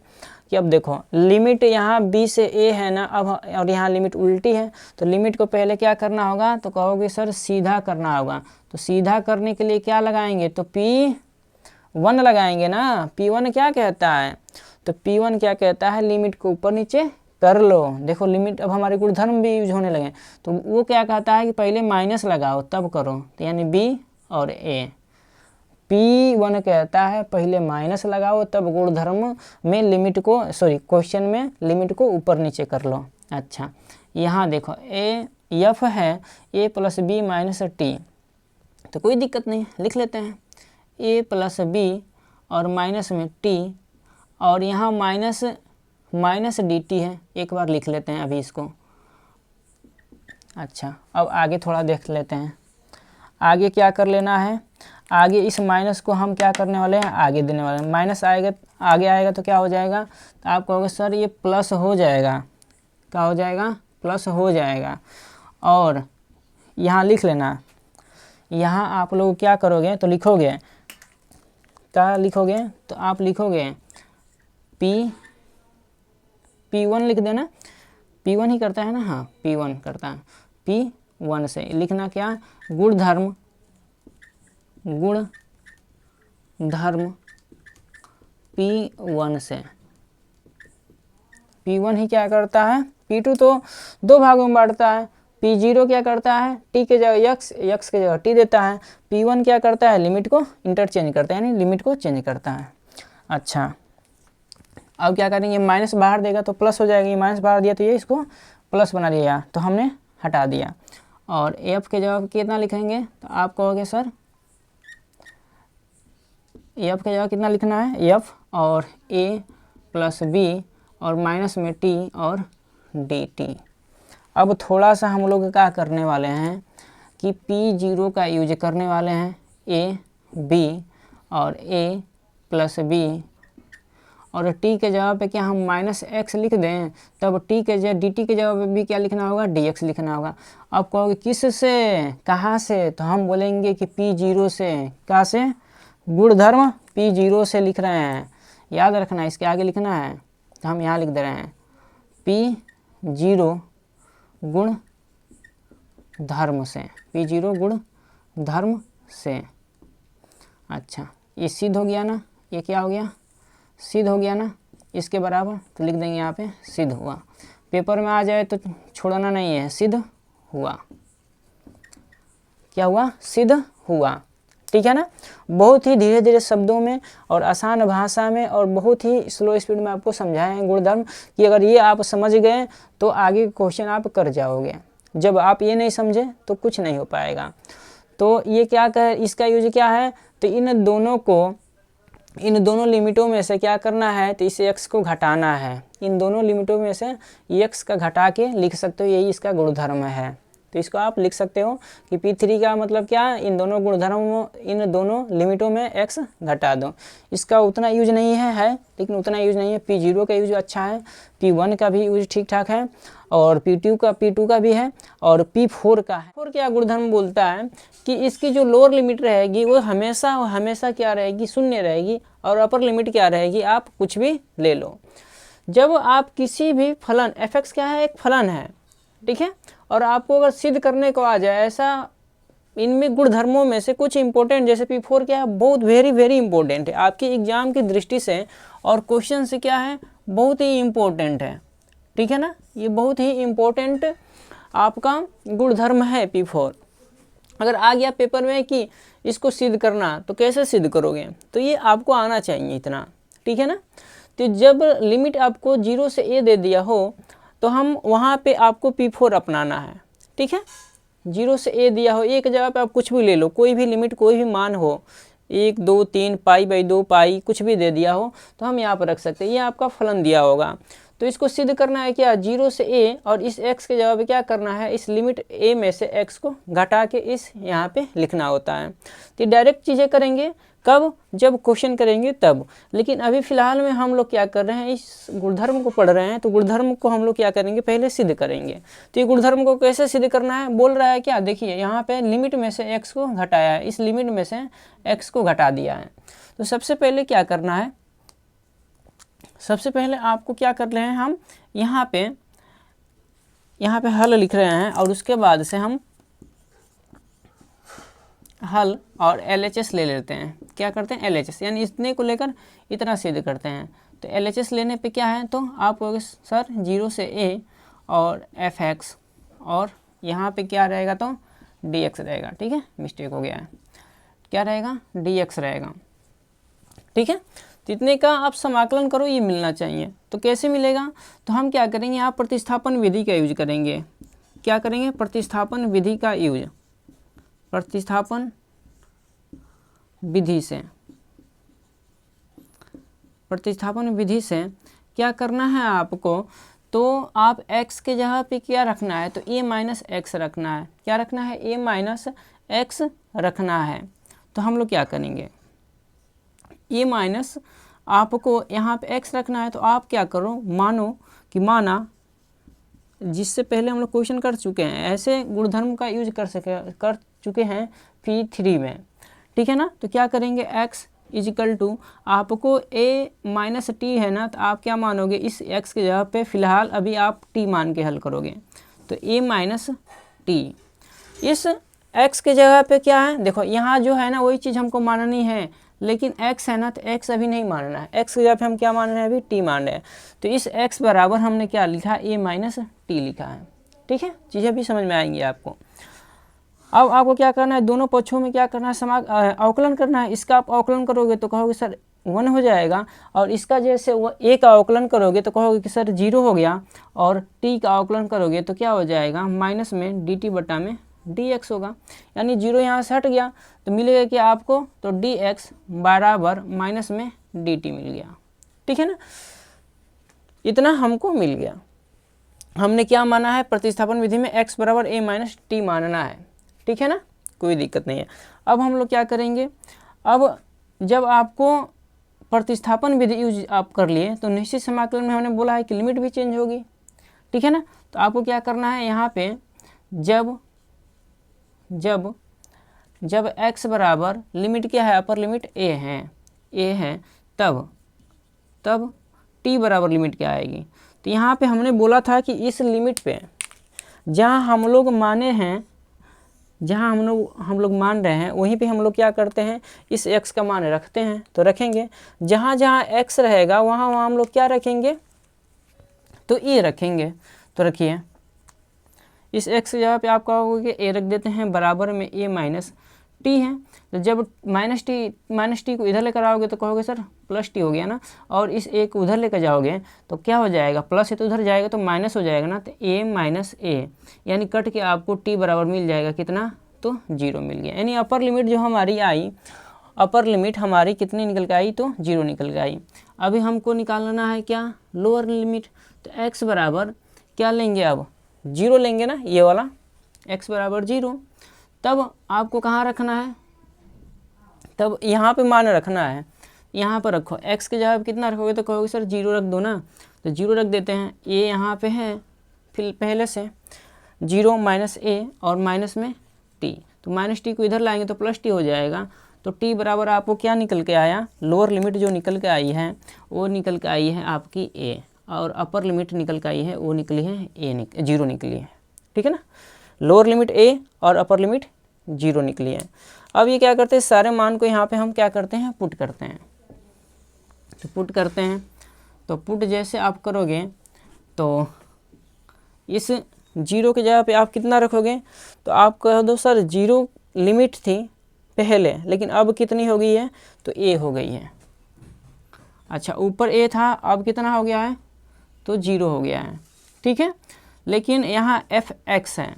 कि अब देखो लिमिट यहाँ b से a है ना, अब और यहाँ लिमिट उल्टी है, तो लिमिट को पहले क्या करना होगा, तो कहोगे सर सीधा करना होगा। तो सीधा करने के लिए क्या लगाएंगे, तो P1 लगाएंगे ना। P1 क्या कहता है, तो P1 क्या कहता है, लिमिट को ऊपर नीचे कर लो। देखो लिमिट अब हमारे गुणधर्म भी यूज होने लगे, तो वो क्या कहता है कि पहले माइनस लगाओ तब करो, तो यानी b और a। P1 कहता है पहले माइनस लगाओ तब गुणधर्म में लिमिट को, क्वेश्चन में लिमिट को ऊपर नीचे कर लो। अच्छा, यहाँ देखो एफ है a plus B minus T, तो कोई दिक्कत नहीं, लिख लेते हैं a प्लस बी और माइनस में t, और यहाँ माइनस डी टी है, एक बार लिख लेते हैं अभी इसको। अच्छा, अब आगे थोड़ा देख लेते हैं, आगे क्या कर लेना है। आगे इस माइनस को हम क्या करने वाले हैं, आगे देने वाले हैं। माइनस आगे आएगा तो क्या हो जाएगा, तो आप कहोगे सर ये प्लस हो जाएगा, क्या हो जाएगा, प्लस हो जाएगा। और यहाँ लिख लेना, यहाँ आप लोग क्या करोगे, तो लिखोगे, क्या लिखोगे, तो आप लिखोगे P1 लिख देना, P1 ही करता है ना, हाँ P1 करता है। P1 से लिखना क्या, गुणधर्म P1 से, P1 ही क्या करता है, P2 तो दो भागों में बांटता है। P0 क्या करता है, t के जगह x के जगह t देता है। P1 क्या करता है, लिमिट को इंटरचेंज करता है, यानी लिमिट को चेंज करता है। अच्छा, अब क्या करेंगे, माइनस बाहर देगा तो प्लस हो जाएगा, माइनस बाहर दिया तो ये इसको प्लस बना दिया, तो हमने हटा दिया। और f के जगह कितना लिखेंगे, तो आप कहोगे सर f के जगह कितना लिखना है, f और a प्लस b और माइनस में t और dt। अब थोड़ा सा हम लोग क्या करने वाले हैं कि P0 का यूज करने वाले हैं, a b और a प्लस b, और t के जगह पे क्या हम माइनस x लिख दें, तब t के जगह dt के जगह पे भी क्या लिखना होगा, dx लिखना होगा। अब कहोगे किस से, कहाँ से, तो हम बोलेंगे कि P0 से, कहाँ से, गुणधर्म P0 से लिख रहे हैं, याद रखना है, इसके आगे लिखना है, तो हम यहाँ लिख दे रहे हैं P0 गुण धर्म से, P0 गुण धर्म से। अच्छा, ये सिद्ध हो गया ना, ये क्या हो गया, सिद्ध हो गया ना, इसके बराबर, तो लिख देंगे यहाँ पे सिद्ध हुआ। पेपर में आ जाए तो छोड़ना नहीं है, सिद्ध हुआ, क्या हुआ, सिद्ध हुआ, ठीक है ना। बहुत ही धीरे धीरे शब्दों में और आसान भाषा में और बहुत ही स्लो स्पीड में आपको समझाए हैं गुणधर्म, कि अगर ये आप समझ गए तो आगे क्वेश्चन आप कर जाओगे। जब आप ये नहीं समझे तो कुछ नहीं हो पाएगा। तो ये क्या इसका यूज क्या है, तो इन दोनों लिमिटों में से क्या करना है, तो इस x को घटाना है। इन दोनों लिमिटों में से x का घटा के लिख सकते हो, यही इसका गुणधर्म है। तो इसको आप लिख सकते हो कि P3 का मतलब क्या, इन दोनों गुणधर्मों, इन दोनों लिमिटों में x घटा दो। इसका उतना यूज नहीं है लेकिन उतना यूज नहीं है। P0 का यूज अच्छा है, P1 का भी यूज ठीक ठाक है, और P2 का भी है, और P4 का है। P4 क्या गुणधर्म बोलता है कि इसकी जो लोअर लिमिट रहेगी वो हमेशा क्या रहेगी, शून्य रहेगी, और अपर लिमिट क्या रहेगी, आप कुछ भी ले लो। जब आप किसी भी फलन, fx क्या है, एक फलन है, ठीक है, और आपको अगर सिद्ध करने को आ जाए ऐसा, इनमें गुणधर्मों में से कुछ इंपॉर्टेंट, जैसे P4 क्या है, बहुत वेरी इंपॉर्टेंट है आपके एग्जाम की दृष्टि से, और क्वेश्चन से क्या है, बहुत ही इम्पोर्टेंट है, ठीक है ना। ये बहुत ही इम्पोर्टेंट आपका गुणधर्म है P4। अगर आ गया पेपर में कि इसको सिद्ध करना, तो कैसे सिद्ध करोगे? तो ये आपको आना चाहिए इतना, ठीक है ना। तो जब लिमिट आपको 0 से a दे दिया हो तो हम वहाँ पे आपको P4 अपनाना है, ठीक है। 0 से a दिया हो, a की जगह पे आप कुछ भी ले लो, कोई भी लिमिट, कोई भी मान हो, 1 2 3 π/2 पाई कुछ भी दे दिया हो तो हम यहाँ पर रख सकते हैं। ये आपका फलन दिया होगा, तो इसको सिद्ध करना है क्या, 0 से a, और इस x के जगह पे क्या करना है, इस लिमिट a में से x को घटा के इस यहाँ पे लिखना होता है। तो डायरेक्ट चीज़ें करेंगे कब, जब क्वेश्चन करेंगे तब। लेकिन अभी फ़िलहाल में हम लोग क्या कर रहे हैं, इस गुणधर्म को पढ़ रहे हैं, तो गुणधर्म को हम लोग क्या करेंगे, पहले सिद्ध करेंगे। तो ये गुणधर्म को कैसे सिद्ध करना है, बोल रहा है क्या, देखिए यहाँ पे लिमिट में से x को घटाया है, इस लिमिट में से x को घटा दिया है। तो सबसे पहले क्या करना है, सबसे पहले आपको क्या कर रहे हैं, हम यहाँ पे हल लिख रहे हैं, और उसके बाद से हम हल और LHS ले लेते हैं। क्या करते हैं, LHS, यानी इतने को लेकर इतना सिद्ध करते हैं। तो LHS लेने पे क्या है, तो आप कहोगे सर 0 से a और fx, और यहाँ पे क्या रहेगा, तो dx रहेगा, ठीक है, मिस्टेक हो गया है, क्या रहेगा, dx रहेगा, ठीक है। तो इतने का आप समाकलन करो, ये मिलना चाहिए। तो कैसे मिलेगा, तो हम क्या करेंगे, आप प्रतिस्थापन विधि का यूज करेंगे। क्या करेंगे, प्रतिस्थापन विधि का यूज, प्रतिस्थापन विधि से, प्रतिस्थापन विधि से क्या करना है आपको, तो आप x के जगह पे क्या रखना है, तो a माइनस एक्स रखना है। क्या रखना है, a माइनस एक्स रखना है। तो हम लोग क्या करेंगे, a माइनस आपको यहाँ पे x रखना है, तो आप क्या करो, माना जिससे पहले हम लोग क्वेश्चन कर चुके हैं, ऐसे गुणधर्म का यूज कर चुके हैं P3 में, ठीक है ना। तो क्या करेंगे, x इजिकल टू आपको a माइनस टी है ना, तो आप क्या मानोगे, इस x के जगह पे फ़िलहाल अभी आप t मान के हल करोगे, तो a माइनस टी। इस x के जगह पे क्या है, देखो यहाँ जो है ना वही चीज़ हमको माननी है, लेकिन x है ना, तो x अभी नहीं मानना है, x की जगह पे हम क्या मान रहे हैं, अभी t मान रहे हैं। तो इस x बराबर हमने क्या लिखा, a माइनस टी लिखा है, ठीक है। चीज़ें भी समझ में आएंगी आपको। अब आपको क्या करना है, दोनों पक्षों में क्या करना है, अवकलन करना है। इसका आप अवकलन करोगे तो कहोगे सर 1 हो जाएगा, और इसका जैसे वो a का अवकलन करोगे तो कहोगे कि सर 0 हो गया, और t का अवकलन करोगे तो क्या हो जाएगा, माइनस में dt बटा में dx होगा, यानी 0 यहाँ से हट गया, तो मिलेगा कि आपको, तो dx बराबर माइनस में dt मिल गया, ठीक है ना। इतना हमको मिल गया। हमने क्या माना है, प्रतिस्थापन विधि में x बराबर a माइनस टी मानना है, ठीक है ना, कोई दिक्कत नहीं है। अब हम लोग क्या करेंगे, अब जब आपको प्रतिस्थापन विधि यूज आप कर लिए, तो निश्चित समाकलन में हमने बोला है कि लिमिट भी चेंज होगी, ठीक है ना। तो आपको क्या करना है, यहाँ पे जब x बराबर लिमिट क्या है, अपर लिमिट a है, तब t बराबर लिमिट क्या आएगी। तो यहाँ पे हमने बोला था कि इस लिमिट पे जहाँ हम लोग माने हैं, जहाँ हम लोग मान रहे हैं, वहीं पे हम लोग क्या करते हैं, इस x का मान रखते हैं, तो रखेंगे। जहाँ जहाँ x रहेगा वहाँ वहाँ हम लोग क्या रखेंगे, तो a रखेंगे। तो रखिए, इस x की जगह पे आप कहोगे कि a रख देते हैं, बराबर में a माइनस टी है। तो जब माइनस टी को इधर लेकर आओगे तो कहोगे सर प्लस टी हो गया ना, और इस a को उधर लेकर जाओगे तो क्या हो जाएगा, प्लस है तो उधर जाएगा तो माइनस हो जाएगा ना, तो a माइनस a, यानी कट के आपको t बराबर मिल जाएगा कितना, तो 0 मिल गया। यानी अपर लिमिट जो हमारी आई, अपर लिमिट हमारी कितनी निकल के आई, तो 0 निकल के आई। अभी हमको निकालना है क्या, लोअर लिमिट। तो x बराबर क्या लेंगे, अब 0 लेंगे ना, ये वाला x बराबर 0। तब आपको कहाँ रखना है, तब यहाँ पे मान रखना है, यहाँ पर रखो। x के जगह कितना रखोगे, तो कहोगे सर 0 रख दो ना, तो 0 रख देते हैं। a यहाँ पे है फिर पहले से 0 माइनस a और माइनस में t, तो माइनस टी को इधर लाएंगे तो प्लस टी हो जाएगा। तो t बराबर आपको क्या निकल के आया, लोअर लिमिट जो निकल के आई है वो निकल के आई है आपकी a, और अपर लिमिट निकल के आई है वो निकली है a 0 निकली है, ठीक है ना। लोअर लिमिट a और अपर लिमिट 0 निकली है। अब ये क्या करते हैं, सारे मान को यहाँ पे हम क्या करते हैं, पुट करते हैं। तो पुट करते हैं, तो पुट जैसे आप करोगे तो इस 0 के जगह पे आप कितना रखोगे, तो आप कह दो सर 0 लिमिट थी, पहले, लेकिन अब कितनी हो गई है, तो a हो गई है। अच्छा, ऊपर a था, अब कितना हो गया है, तो 0 हो गया है, ठीक है। लेकिन यहाँ fx है,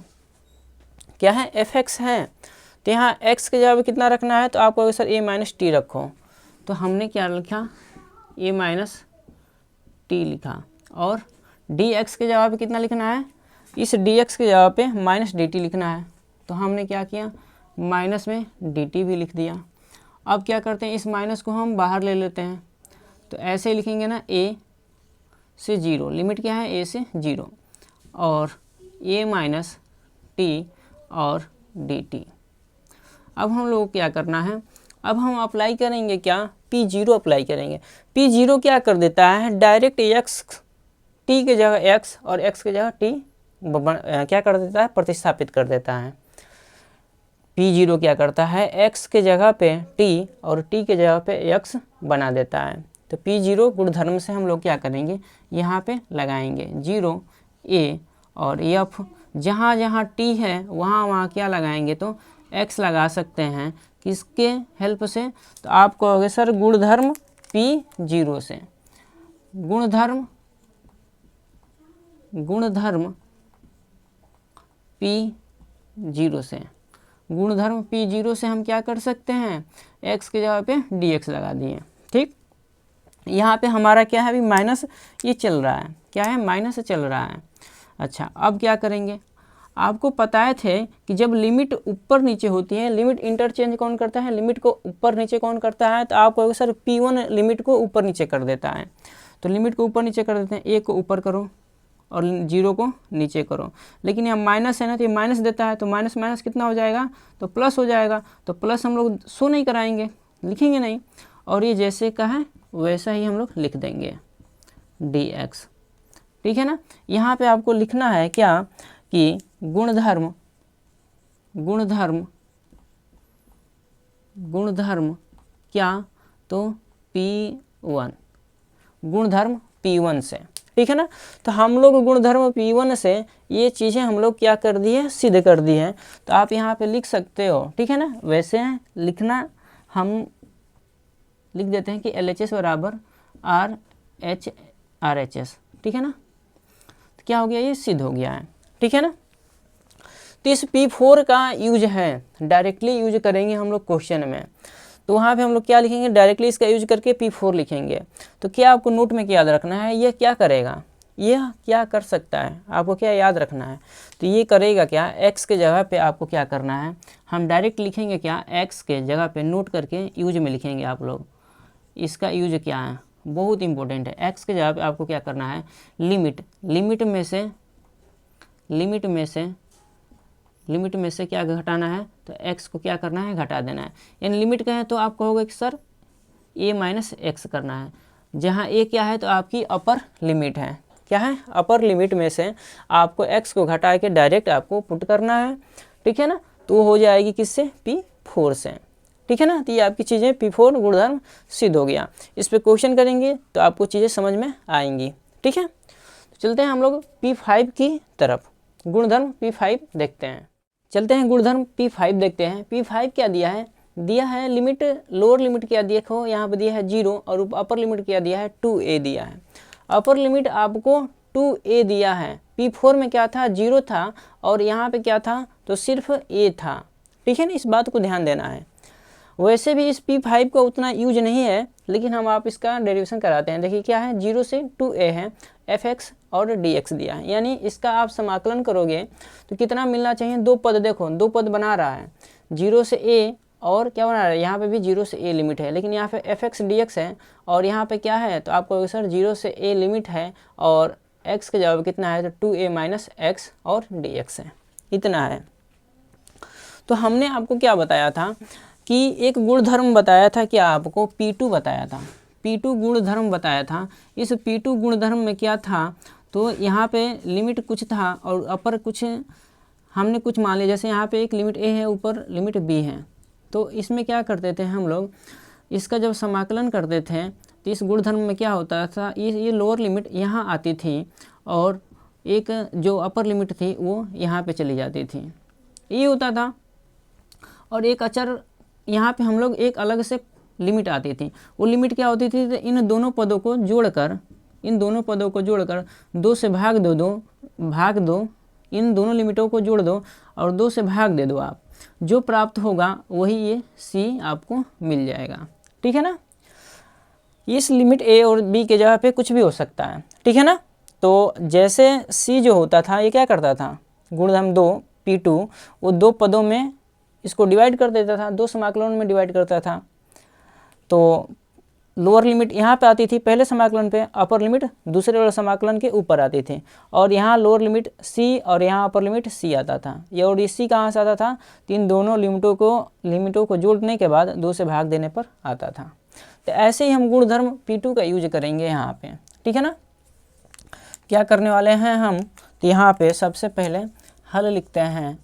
क्या है, fx है, तो यहाँ x के जगह कितना रखना है, तो आपको अगर सर a माइनस टी रखो, तो हमने क्या लिखा, a माइनस टी लिखा, और dx के जगह पे कितना लिखना है, इस dx के जगह पे माइनस dt लिखना है, तो हमने क्या किया, माइनस में dt भी लिख दिया। अब क्या करते हैं, इस माइनस को हम बाहर ले लेते हैं, तो ऐसे ही लिखेंगे ना, a से 0, लिमिट क्या है, a से 0, और a माइनस टी और dt। अब हम लोग क्या करना है, अब हम अप्लाई करेंगे क्या, P0 अप्लाई करेंगे। P0 क्या कर देता है, डायरेक्ट x t के जगह x और x के जगह t क्या कर देता है, प्रतिस्थापित कर देता है। P0 क्या करता है, x के जगह पे t और t के जगह पे x बना देता है। तो P0 गुणधर्म से हम लोग क्या करेंगे, यहाँ पे लगाएंगे 0 a और f, जहाँ जहाँ t है वहाँ वहाँ क्या लगाएंगे, तो x लगा सकते हैं, किसके हेल्प से, तो आप कहोगे सर गुणधर्म P0 से, गुणधर्म P0 से, गुणधर्म P0 से हम क्या कर सकते हैं, x की जगह पे dx लगा दिए, ठीक। यहाँ पे हमारा क्या है, अभी माइनस ये चल रहा है, क्या है, माइनस चल रहा है। अच्छा, अब क्या करेंगे, आपको पता थे कि जब लिमिट ऊपर नीचे होती है, लिमिट इंटरचेंज कौन करता है, लिमिट को ऊपर नीचे कौन करता है, तो आप कहोगे सर P1 लिमिट को ऊपर नीचे कर देता है, तो लिमिट को ऊपर नीचे कर देते हैं, a को ऊपर करो और 0 को नीचे करो। लेकिन यहाँ माइनस है ना, तो ये माइनस देता है, तो माइनस माइनस कितना हो जाएगा, तो प्लस हो जाएगा, तो प्लस हम लोग शो नहीं कराएंगे, लिखेंगे नहीं, और ये जैसे का है वैसा ही हम लोग लिख देंगे dx, ठीक है ना। यहाँ पे आपको लिखना है क्या, कि गुणधर्म क्या, तो P1, गुणधर्म P1 से, ठीक है ना। तो हम लोग गुणधर्म P1 से ये चीज़ें हम लोग क्या कर दी है, सिद्ध कर दी हैं। तो आप यहाँ पे लिख सकते हो, ठीक है ना। वैसे लिखना हम लिख देते हैं कि LHS बराबर RHS, ठीक है ना। तो क्या हो गया, ये सिद्ध हो गया है, ठीक है ना। तो इस P4 का यूज है, डायरेक्टली यूज करेंगे हम लोग क्वेश्चन में, तो वहाँ पे हम लोग क्या लिखेंगे, डायरेक्टली इसका यूज करके P4 लिखेंगे। तो क्या आपको नोट में क्या याद रखना है, ये क्या करेगा, यह क्या कर सकता है, आपको क्या याद रखना है, तो ये करेगा क्या, x के जगह पे आपको क्या करना है, हम डायरेक्ट लिखेंगे क्या, x के जगह पे नोट करके यूज में लिखेंगे आप लोग। इसका यूज क्या है, बहुत इंपॉर्टेंट है। x के जगह पे आपको क्या करना है, लिमिट में से क्या घटाना है, तो x को क्या करना है, घटा देना है। यानी लिमिट कहें तो आप कहोगे कि सर a माइनस एक्स करना है, जहाँ a क्या है, तो आपकी अपर लिमिट है, क्या है, अपर लिमिट में से आपको x को घटा के डायरेक्ट आपको पुट करना है, ठीक है ना। तो हो जाएगी किससे, P4 से, ठीक है ना। तो ये आपकी चीज़ें P4 गुणधर्म सिद्ध हो गया। इस पर क्वेश्चन करेंगे तो आपको चीज़ें समझ में आएंगी, ठीक है। तो चलते हैं हम लोग P5 की तरफ, गुणधर्म P5 देखते हैं। चलते हैं गुणधर्म P5 देखते हैं। P5 क्या दिया है, लिमिट, लोअर लिमिट क्या देखो यहाँ पे दिया है 0 और अपर लिमिट क्या दिया है, 2a दिया है। अपर लिमिट आपको 2a दिया है, P4 में क्या था, 0 था, और यहाँ पे क्या था, तो सिर्फ a था, ठीक है ना। इस बात को ध्यान देना है। वैसे भी इस P5 का उतना यूज नहीं है, लेकिन हम आप इसका डेरिवेशन कराते हैं। देखिए क्या है, 0 से 2a है, fx और dx दिया है, यानी इसका आप समाकलन करोगे तो कितना मिलना चाहिए, 2 पद, देखो 2 पद बना रहा है, 0 से a और क्या बना रहा है, यहाँ पे भी 0 से a लिमिट है, लेकिन यहाँ पे fx dx है, और यहाँ पे क्या है, तो आपको सर 0 से a लिमिट है, और x के जवाब कितना है, तो 2a माइनस एक्स और dx है, इतना है। तो हमने आपको क्या बताया था कि एक गुणधर्म बताया था, क्या आपको P2 बताया था, P2 गुणधर्म बताया था। इस P2 गुणधर्म में क्या था, तो यहाँ पे लिमिट कुछ था और अपर कुछ हमने कुछ मान लिया, जैसे यहाँ पे एक लिमिट a है, ऊपर लिमिट b है। तो इसमें क्या करते थे हम लोग, इसका जब समाकलन करते थे तो इस गुणधर्म में क्या होता था, ये लोअर लिमिट यहाँ आती थी और एक जो अपर लिमिट थी वो यहाँ पे चली जाती थी, ये होता था। और एक अचर यहाँ पे हम लोग एक अलग से लिमिट आती थी। वो लिमिट क्या होती थी? तो इन दोनों पदों को जोड़कर 2 से भाग दो, इन दोनों लिमिटों को जोड़ दो और 2 से भाग दे दो आप, जो प्राप्त होगा वही ये c आपको मिल जाएगा। ठीक है ना। इस लिमिट a और b के जगह पे कुछ भी हो सकता है। ठीक है ना। तो जैसे c जो होता था ये क्या करता था, गुणधर्म 2 P2 वो 2 पदों में इसको डिवाइड कर देता था, 2 समाकलन में डिवाइड करता था। तो लोअर लिमिट यहाँ पे आती थी पहले समाकलन पे, अपर लिमिट दूसरे वाले समाकलन के ऊपर आती थी, और यहाँ लोअर लिमिट c और यहाँ अपर लिमिट c आता था। ये और c कहाँ से आता था? तो इन दोनों लिमिटों को जोड़ने के बाद 2 से भाग देने पर आता था। तो ऐसे ही हम गुणधर्म P2 का यूज करेंगे यहाँ पे। ठीक है ना। क्या करने वाले हैं हम? तो यहाँ पे सबसे पहले हल लिखते हैं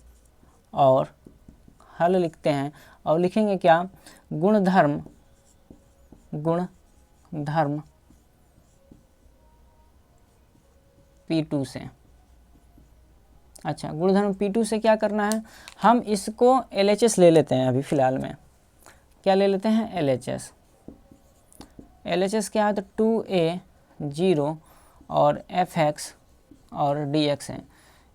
और लिखेंगे क्या? गुणधर्म P2 से। अच्छा, गुणधर्म P2 से क्या करना है? हम इसको LHS ले लेते हैं अभी फ़िलहाल में। क्या ले लेते हैं? LHS क्या है? तो 2a 0 और fx और dx है।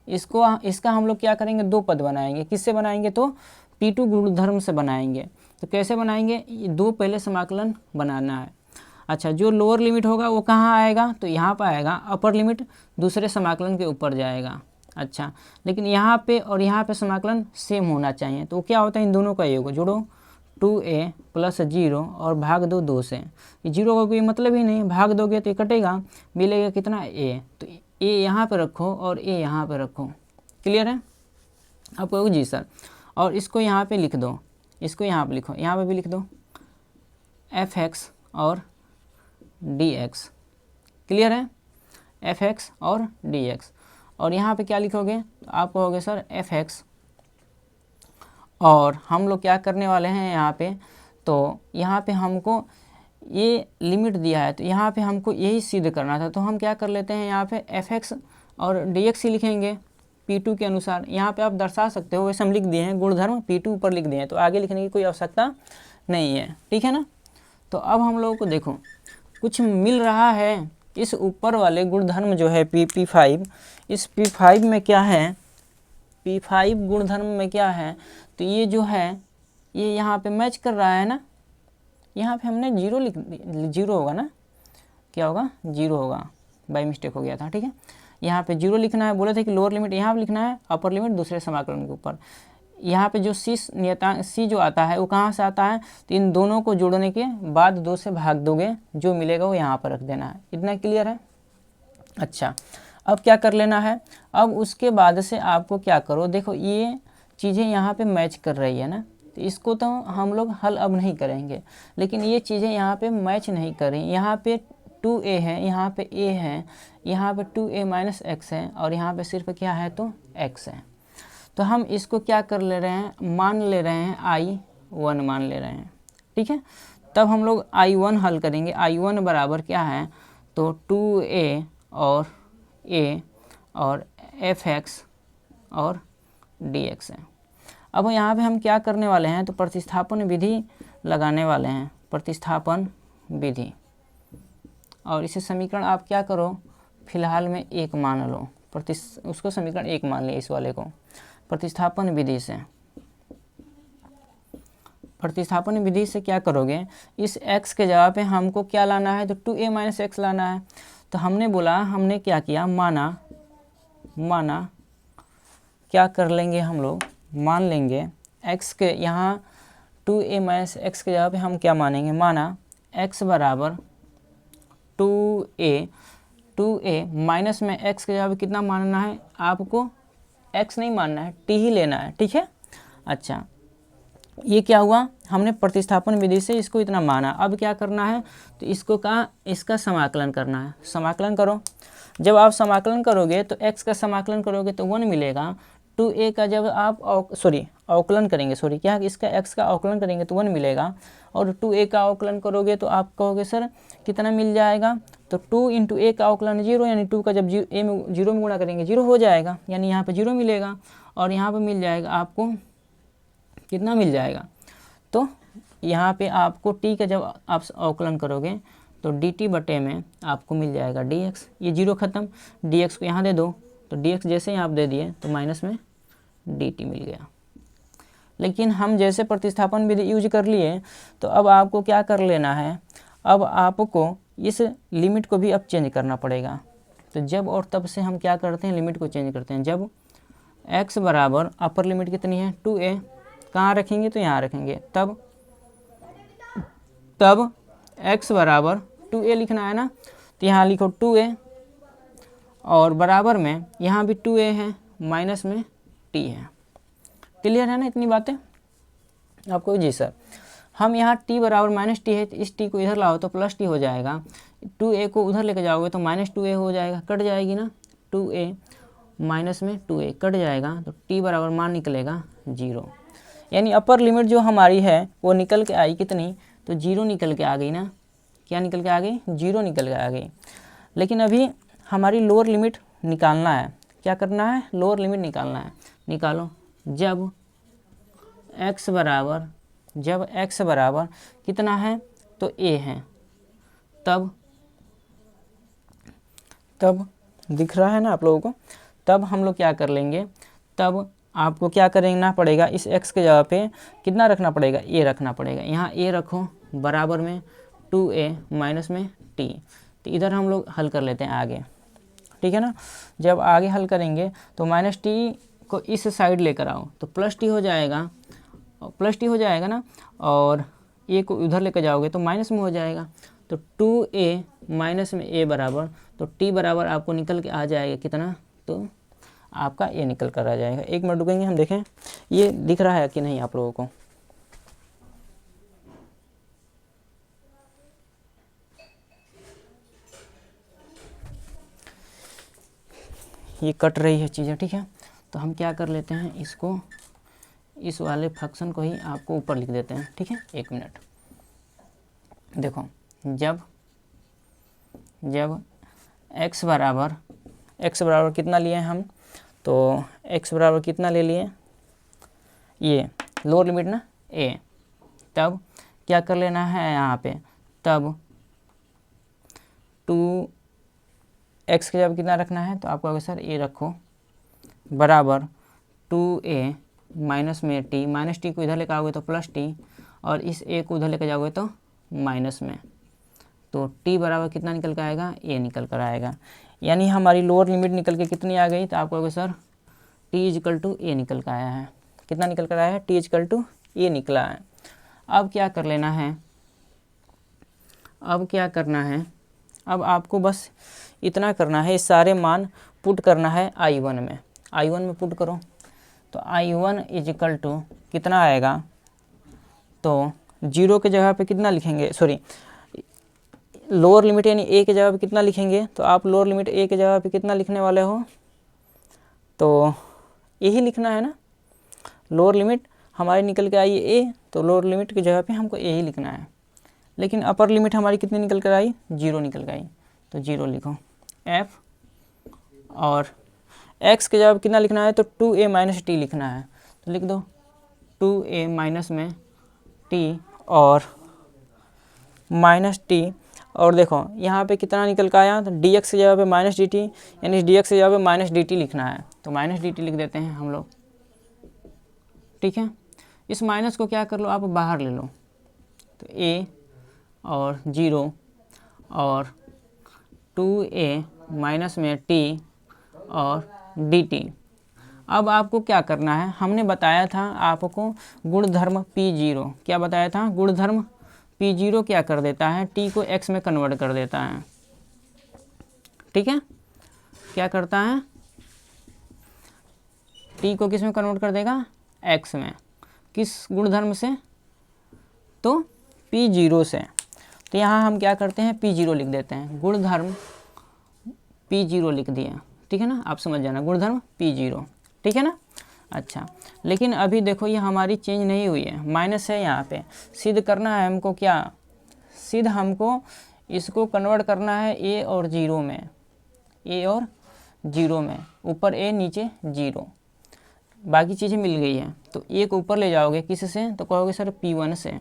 इसका हम लोग क्या करेंगे? 2 पद बनाएंगे। किससे बनाएंगे? तो P2 गुणधर्म से बनाएंगे। तो कैसे बनाएंगे? ये 2 पहले समाकलन बनाना है। अच्छा, जो लोअर लिमिट होगा वो कहाँ आएगा? तो यहाँ पर आएगा। अपर लिमिट दूसरे समाकलन के ऊपर जाएगा। अच्छा, लेकिन यहाँ पे और यहाँ पे समाकलन सेम होना चाहिए। तो क्या होता है? इन दोनों का योग जोड़ो, 2a + 0 और भाग दो 2 से। ये 0 का कोई मतलब ही नहीं, भाग दोगे तो ये कटेगा, मिलेगा कितना? a। तो a यहाँ पे रखो और a यहाँ पे रखो। क्लियर है? आप कहोगे जी सर। और इसको यहाँ पे लिख दो, इसको यहाँ पे लिखो, यहाँ पे भी लिख दो fx और dx। क्लियर है? fx और dx। और यहाँ पे क्या लिखोगे? तो आप कहोगे सर fx, और हम लोग क्या करने वाले हैं यहाँ पे? तो यहाँ पे हमको ये लिमिट दिया है, तो यहाँ पे हमको यही सिद्ध करना था। तो हम क्या कर लेते हैं, यहाँ पे fx और dx ही लिखेंगे P2 के अनुसार। यहाँ पे आप दर्शा सकते हो, वैसे हम लिख दिए हैं, गुणधर्म P2 ऊपर लिख दिए हैं, तो आगे लिखने की कोई आवश्यकता नहीं है। ठीक है ना। तो अब हम लोगों को देखो कुछ मिल रहा है। इस ऊपर वाले गुणधर्म जो है P5, इस P5 में क्या है? P5 गुणधर्म में क्या है? तो ये जो है ये यहाँ पे मैच कर रहा है ना। यहाँ पे हमने 0 लिख दिया, 0 होगा ना, क्या होगा? 0 होगा, बाय मिस्टेक हो गया था। ठीक है, यहाँ पे 0 लिखना है। बोले थे कि लोअर लिमिट यहाँ पे लिखना है, अपर लिमिट दूसरे समाकलन के ऊपर। यहाँ पे जो c जो आता है वो कहाँ से आता है? तो इन दोनों को जोड़ने के बाद 2 से भाग दोगे, जो मिलेगा वो यहाँ पर रख देना है। इतना क्लियर है? अच्छा, अब क्या कर लेना है? अब उसके बाद से आपको क्या करो, देखो ये चीज़ें यहाँ पे मैच कर रही है ना, तो इसको तो हम लोग हल अब नहीं करेंगे, लेकिन ये चीज़ें यहाँ पे मैच नहीं कर रही। यहाँ पे 2a है, यहाँ पे a है, यहाँ पे 2a - x है, और यहाँ पे सिर्फ क्या है? तो x है। तो हम इसको क्या कर ले रहे हैं? मान ले रहे हैं I1 मान ले रहे हैं। ठीक है, तब हम लोग I1 हल करेंगे। I1 बराबर क्या है? तो 2a और a और fx और dx है। अब यहाँ पे हम क्या करने वाले हैं? तो प्रतिस्थापन विधि लगाने वाले हैं, प्रतिस्थापन विधि। और इसे समीकरण आप क्या करो? फिलहाल में 1 मान लो, उसको समीकरण 1 मान लिया, इस वाले को। प्रतिस्थापन विधि से, प्रतिस्थापन विधि से क्या करोगे? इस x के जगह पे हमको क्या लाना है? तो 2a - x लाना है। तो हमने बोला, हमने क्या किया? माना क्या कर लेंगे हम लोग? मान लेंगे x के यहाँ 2a - x के जगह पे हम क्या मानेंगे? माना x बराबर 2a माइनस में x के जगह पे कितना मानना है आपको? x नहीं मानना है, t ही लेना है। ठीक है। अच्छा, ये क्या हुआ? हमने प्रतिस्थापन विधि से इसको इतना माना। अब क्या करना है? तो इसका समाकलन करना है। समाकलन करो। जब आप समाकलन करोगे तो x का समाकलन करोगे तो 1 मिलेगा। 2a का जब आप अवकलन करेंगे, क्या इसका x का अवकलन करेंगे तो 1 मिलेगा। और 2a का अवकलन करोगे तो आप कहोगे सर कितना मिल जाएगा? तो 2 × a का अवकलन 0, यानी 2 का जब 0 में गुणा करेंगे 0 हो जाएगा, यानी यहाँ पे 0 मिलेगा। और यहाँ पे मिल जाएगा आपको कितना मिल जाएगा? तो यहाँ पे आपको t का जब आप अवकलन करोगे तो dt बटे में आपको मिल जाएगा dx। ये जीरो ख़त्म, dx को यहाँ दे दो, तो dx जैसे ही आप दे दिए तो माइनस में dt मिल गया। लेकिन हम जैसे प्रतिस्थापन विधि यूज कर लिए, तो अब आपको क्या कर लेना है, अब आपको इस लिमिट को भी अब चेंज करना पड़ेगा। तो जब और तब से हम क्या करते हैं, लिमिट को चेंज करते हैं। जब x बराबर अपर लिमिट कितनी है 2a, कहाँ रखेंगे तो यहाँ रखेंगे, तब x बराबर 2a लिखना है ना, तो यहाँ लिखो 2a और बराबर में यहाँ भी 2a है, माइनस में t है। क्लियर है ना इतनी बातें आपको? जी सर। हम यहाँ t बराबर माइनस टी है, तो इस t को इधर लाओ तो प्लस टी हो जाएगा, 2a को उधर लेकर जाओगे तो माइनस 2a हो जाएगा, कट जाएगी ना, 2a माइनस में 2a कट जाएगा, तो t बराबर मान निकलेगा 0। यानी अपर लिमिट जो हमारी है वो निकल के आई कितनी, तो 0 निकल के आ गई ना। क्या निकल के आ गई? 0 निकल के आ गई। लेकिन अभी हमारी लोअर लिमिट निकालना है। क्या करना है? लोअर लिमिट निकालना है। निकालो। जब x बराबर कितना है, तो a है, तब दिख रहा है ना आप लोगों को, तब हम लोग क्या कर लेंगे, तब आपको क्या करना पड़ेगा, इस x के जगह पे कितना रखना पड़ेगा, a रखना पड़ेगा। यहाँ a रखो बराबर में 2a माइनस में t। तो इधर हम लोग हल कर लेते हैं आगे, ठीक है ना। जब आगे हल करेंगे तो माइनस टी को इस साइड लेकर आओ तो प्लस टी हो जाएगा, ना, और a को उधर लेकर जाओगे तो माइनस में हो जाएगा। तो 2a माइनस में a बराबर, तो t बराबर आपको निकल के आ जाएगा कितना, तो आपका a निकल कर आ जाएगा। एक मिनट रुकेंगे, हम देखें ये दिख रहा है कि नहीं आप लोगों को। ये कट रही है चीज़ें, ठीक है। तो हम क्या कर लेते हैं, इसको, इस वाले फंक्शन को ही आपको ऊपर लिख देते हैं, ठीक है। एक मिनट देखो, जब x बराबर कितना लिए हम, तो x बराबर कितना ले लिए, ये लोअर लिमिट ना a, तब क्या कर लेना है यहाँ पे, तब 2x के जब कितना रखना है, तो आपको सर a रखो बराबर 2a माइनस में t, माइनस टी को इधर लेकर आओगे तो प्लस टी, और इस a को उधर लेकर जाओगे तो माइनस में, तो t बराबर कितना निकल कर आएगा, a निकल कर आएगा। यानी हमारी लोअर लिमिट निकल के कितनी आ गई, तो आप कहोगे sir t equal to a निकल कर आया है। कितना निकल कर आया है, t इजकल टू a निकला है। अब क्या कर लेना है, अब आपको बस इतना करना है, सारे मान पुट करना है I1 में पुट करो। तो I1 इजकल टू कितना आएगा, तो 0 के जगह पे कितना लिखेंगे, सॉरी लोअर लिमिट यानी a के जगह पे कितना लिखेंगे, तो आप लोअर लिमिट a के जगह पे कितना लिखने वाले हो, तो यही लिखना है ना। लोअर लिमिट हमारी निकल के आई a, तो लोअर लिमिट की जगह पे हमको a ही लिखना है। लेकिन अपर लिमिट हमारी कितनी निकल कर आई, 0 निकल कर आई, तो 0 लिखो f, और x के जगह पे कितना लिखना है, तो 2a माइनस टी लिखना है, तो लिख दो 2a माइनस में t और माइनस टी, और देखो यहाँ पे कितना निकल का आया, तो dx की जगह पे माइनस dt, यानी dx की जगह पे माइनस dt लिखना है, तो माइनस dt लिख देते हैं हम लोग, ठीक है। इस माइनस को क्या कर लो, आप बाहर ले लो, तो a और 0 और 2a माइनस में t और dt। अब आपको क्या करना है, हमने बताया था आपको गुणधर्म P0, क्या बताया था, गुणधर्म P0 क्या कर देता है, t को x में कन्वर्ट कर देता है, ठीक है। क्या करता है, t को किस में कन्वर्ट कर देगा, x में। किस गुणधर्म से, तो P0 से। तो यहाँ हम क्या करते हैं, P0 लिख देते हैं, गुणधर्म P0 लिख दिए, ठीक है ना। आप समझ जाना, गुणधर्म P0, ठीक है ना। अच्छा, लेकिन अभी देखो ये हमारी चेंज नहीं हुई है, माइनस है यहाँ पे। सिद्ध करना है हमको, क्या सिद्ध, हमको इसको कन्वर्ट करना है a और 0 में, ऊपर a नीचे 0। बाकी चीज़ें मिल गई हैं, तो ए को ऊपर ले जाओगे किससे, तो कहोगे सर P1 से,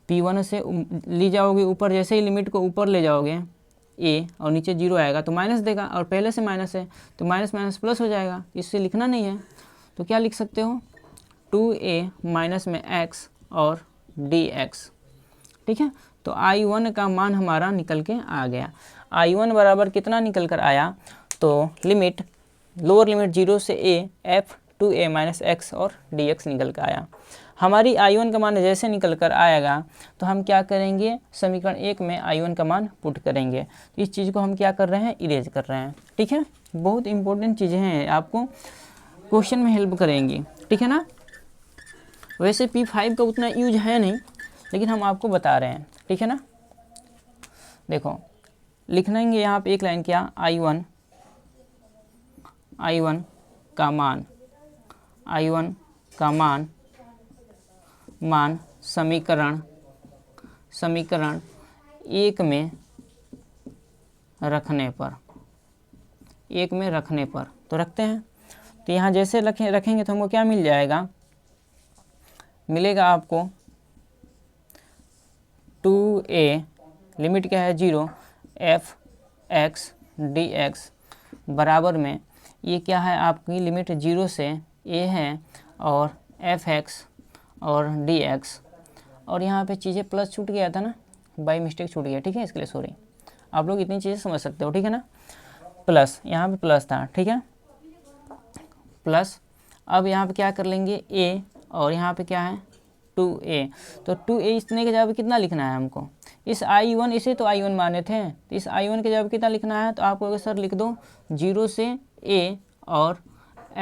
P1 से ले जाओगे ऊपर, जैसे ही लिमिट को ऊपर ले जाओगे ए और नीचे 0 आएगा तो माइनस देगा, और पहले से माइनस है तो माइनस माइनस प्लस हो जाएगा, इससे लिखना नहीं है। तो क्या लिख सकते हो, 2a माइनस में x और dx, ठीक है। तो I1 का मान हमारा निकल के आ गया। I1 बराबर कितना निकल कर आया, तो लिमिट लोअर लिमिट 0 से a f 2a minus x और dx निकल कर आया। हमारी I1 का मान जैसे निकल कर आएगा तो हम क्या करेंगे, समीकरण 1 में I1 का मान पुट करेंगे। तो इस चीज़ को हम क्या कर रहे हैं, इरेज कर रहे हैं, ठीक है। बहुत इंपॉर्टेंट चीज़ें हैं, आपको क्वेश्चन में हेल्प करेंगी, ठीक है ना। वैसे P5 का उतना यूज है नहीं, लेकिन हम आपको बता रहे हैं, ठीक है ना। देखो लिखेंगे यहाँ पे एक लाइन क्या, I1 का मान, I1 का मान समीकरण 1 में रखने पर, तो रखते हैं। तो यहाँ जैसे रखेंगे तो हमको क्या मिल जाएगा, मिलेगा आपको 2a लिमिट क्या है 0 f x dx बराबर में, ये क्या है आपकी लिमिट 0 से a है और f x और dx, और यहाँ पे चीज़ें प्लस छूट गया था ना, बाई मिस्टेक छूट गया, ठीक है, इसके लिए सॉरी। आप लोग इतनी चीज़ें समझ सकते हो, ठीक है ना। प्लस यहाँ पे प्लस था, ठीक है, प्लस। अब यहाँ पे क्या कर लेंगे a, और यहाँ पे क्या है 2a, तो 2a इतने के जगह कितना लिखना है हमको, इस I1 इसे तो I1 माने थे, तो इस I1 के जगह कितना लिखना है, तो आप कहोगे सर लिख दो 0 से a और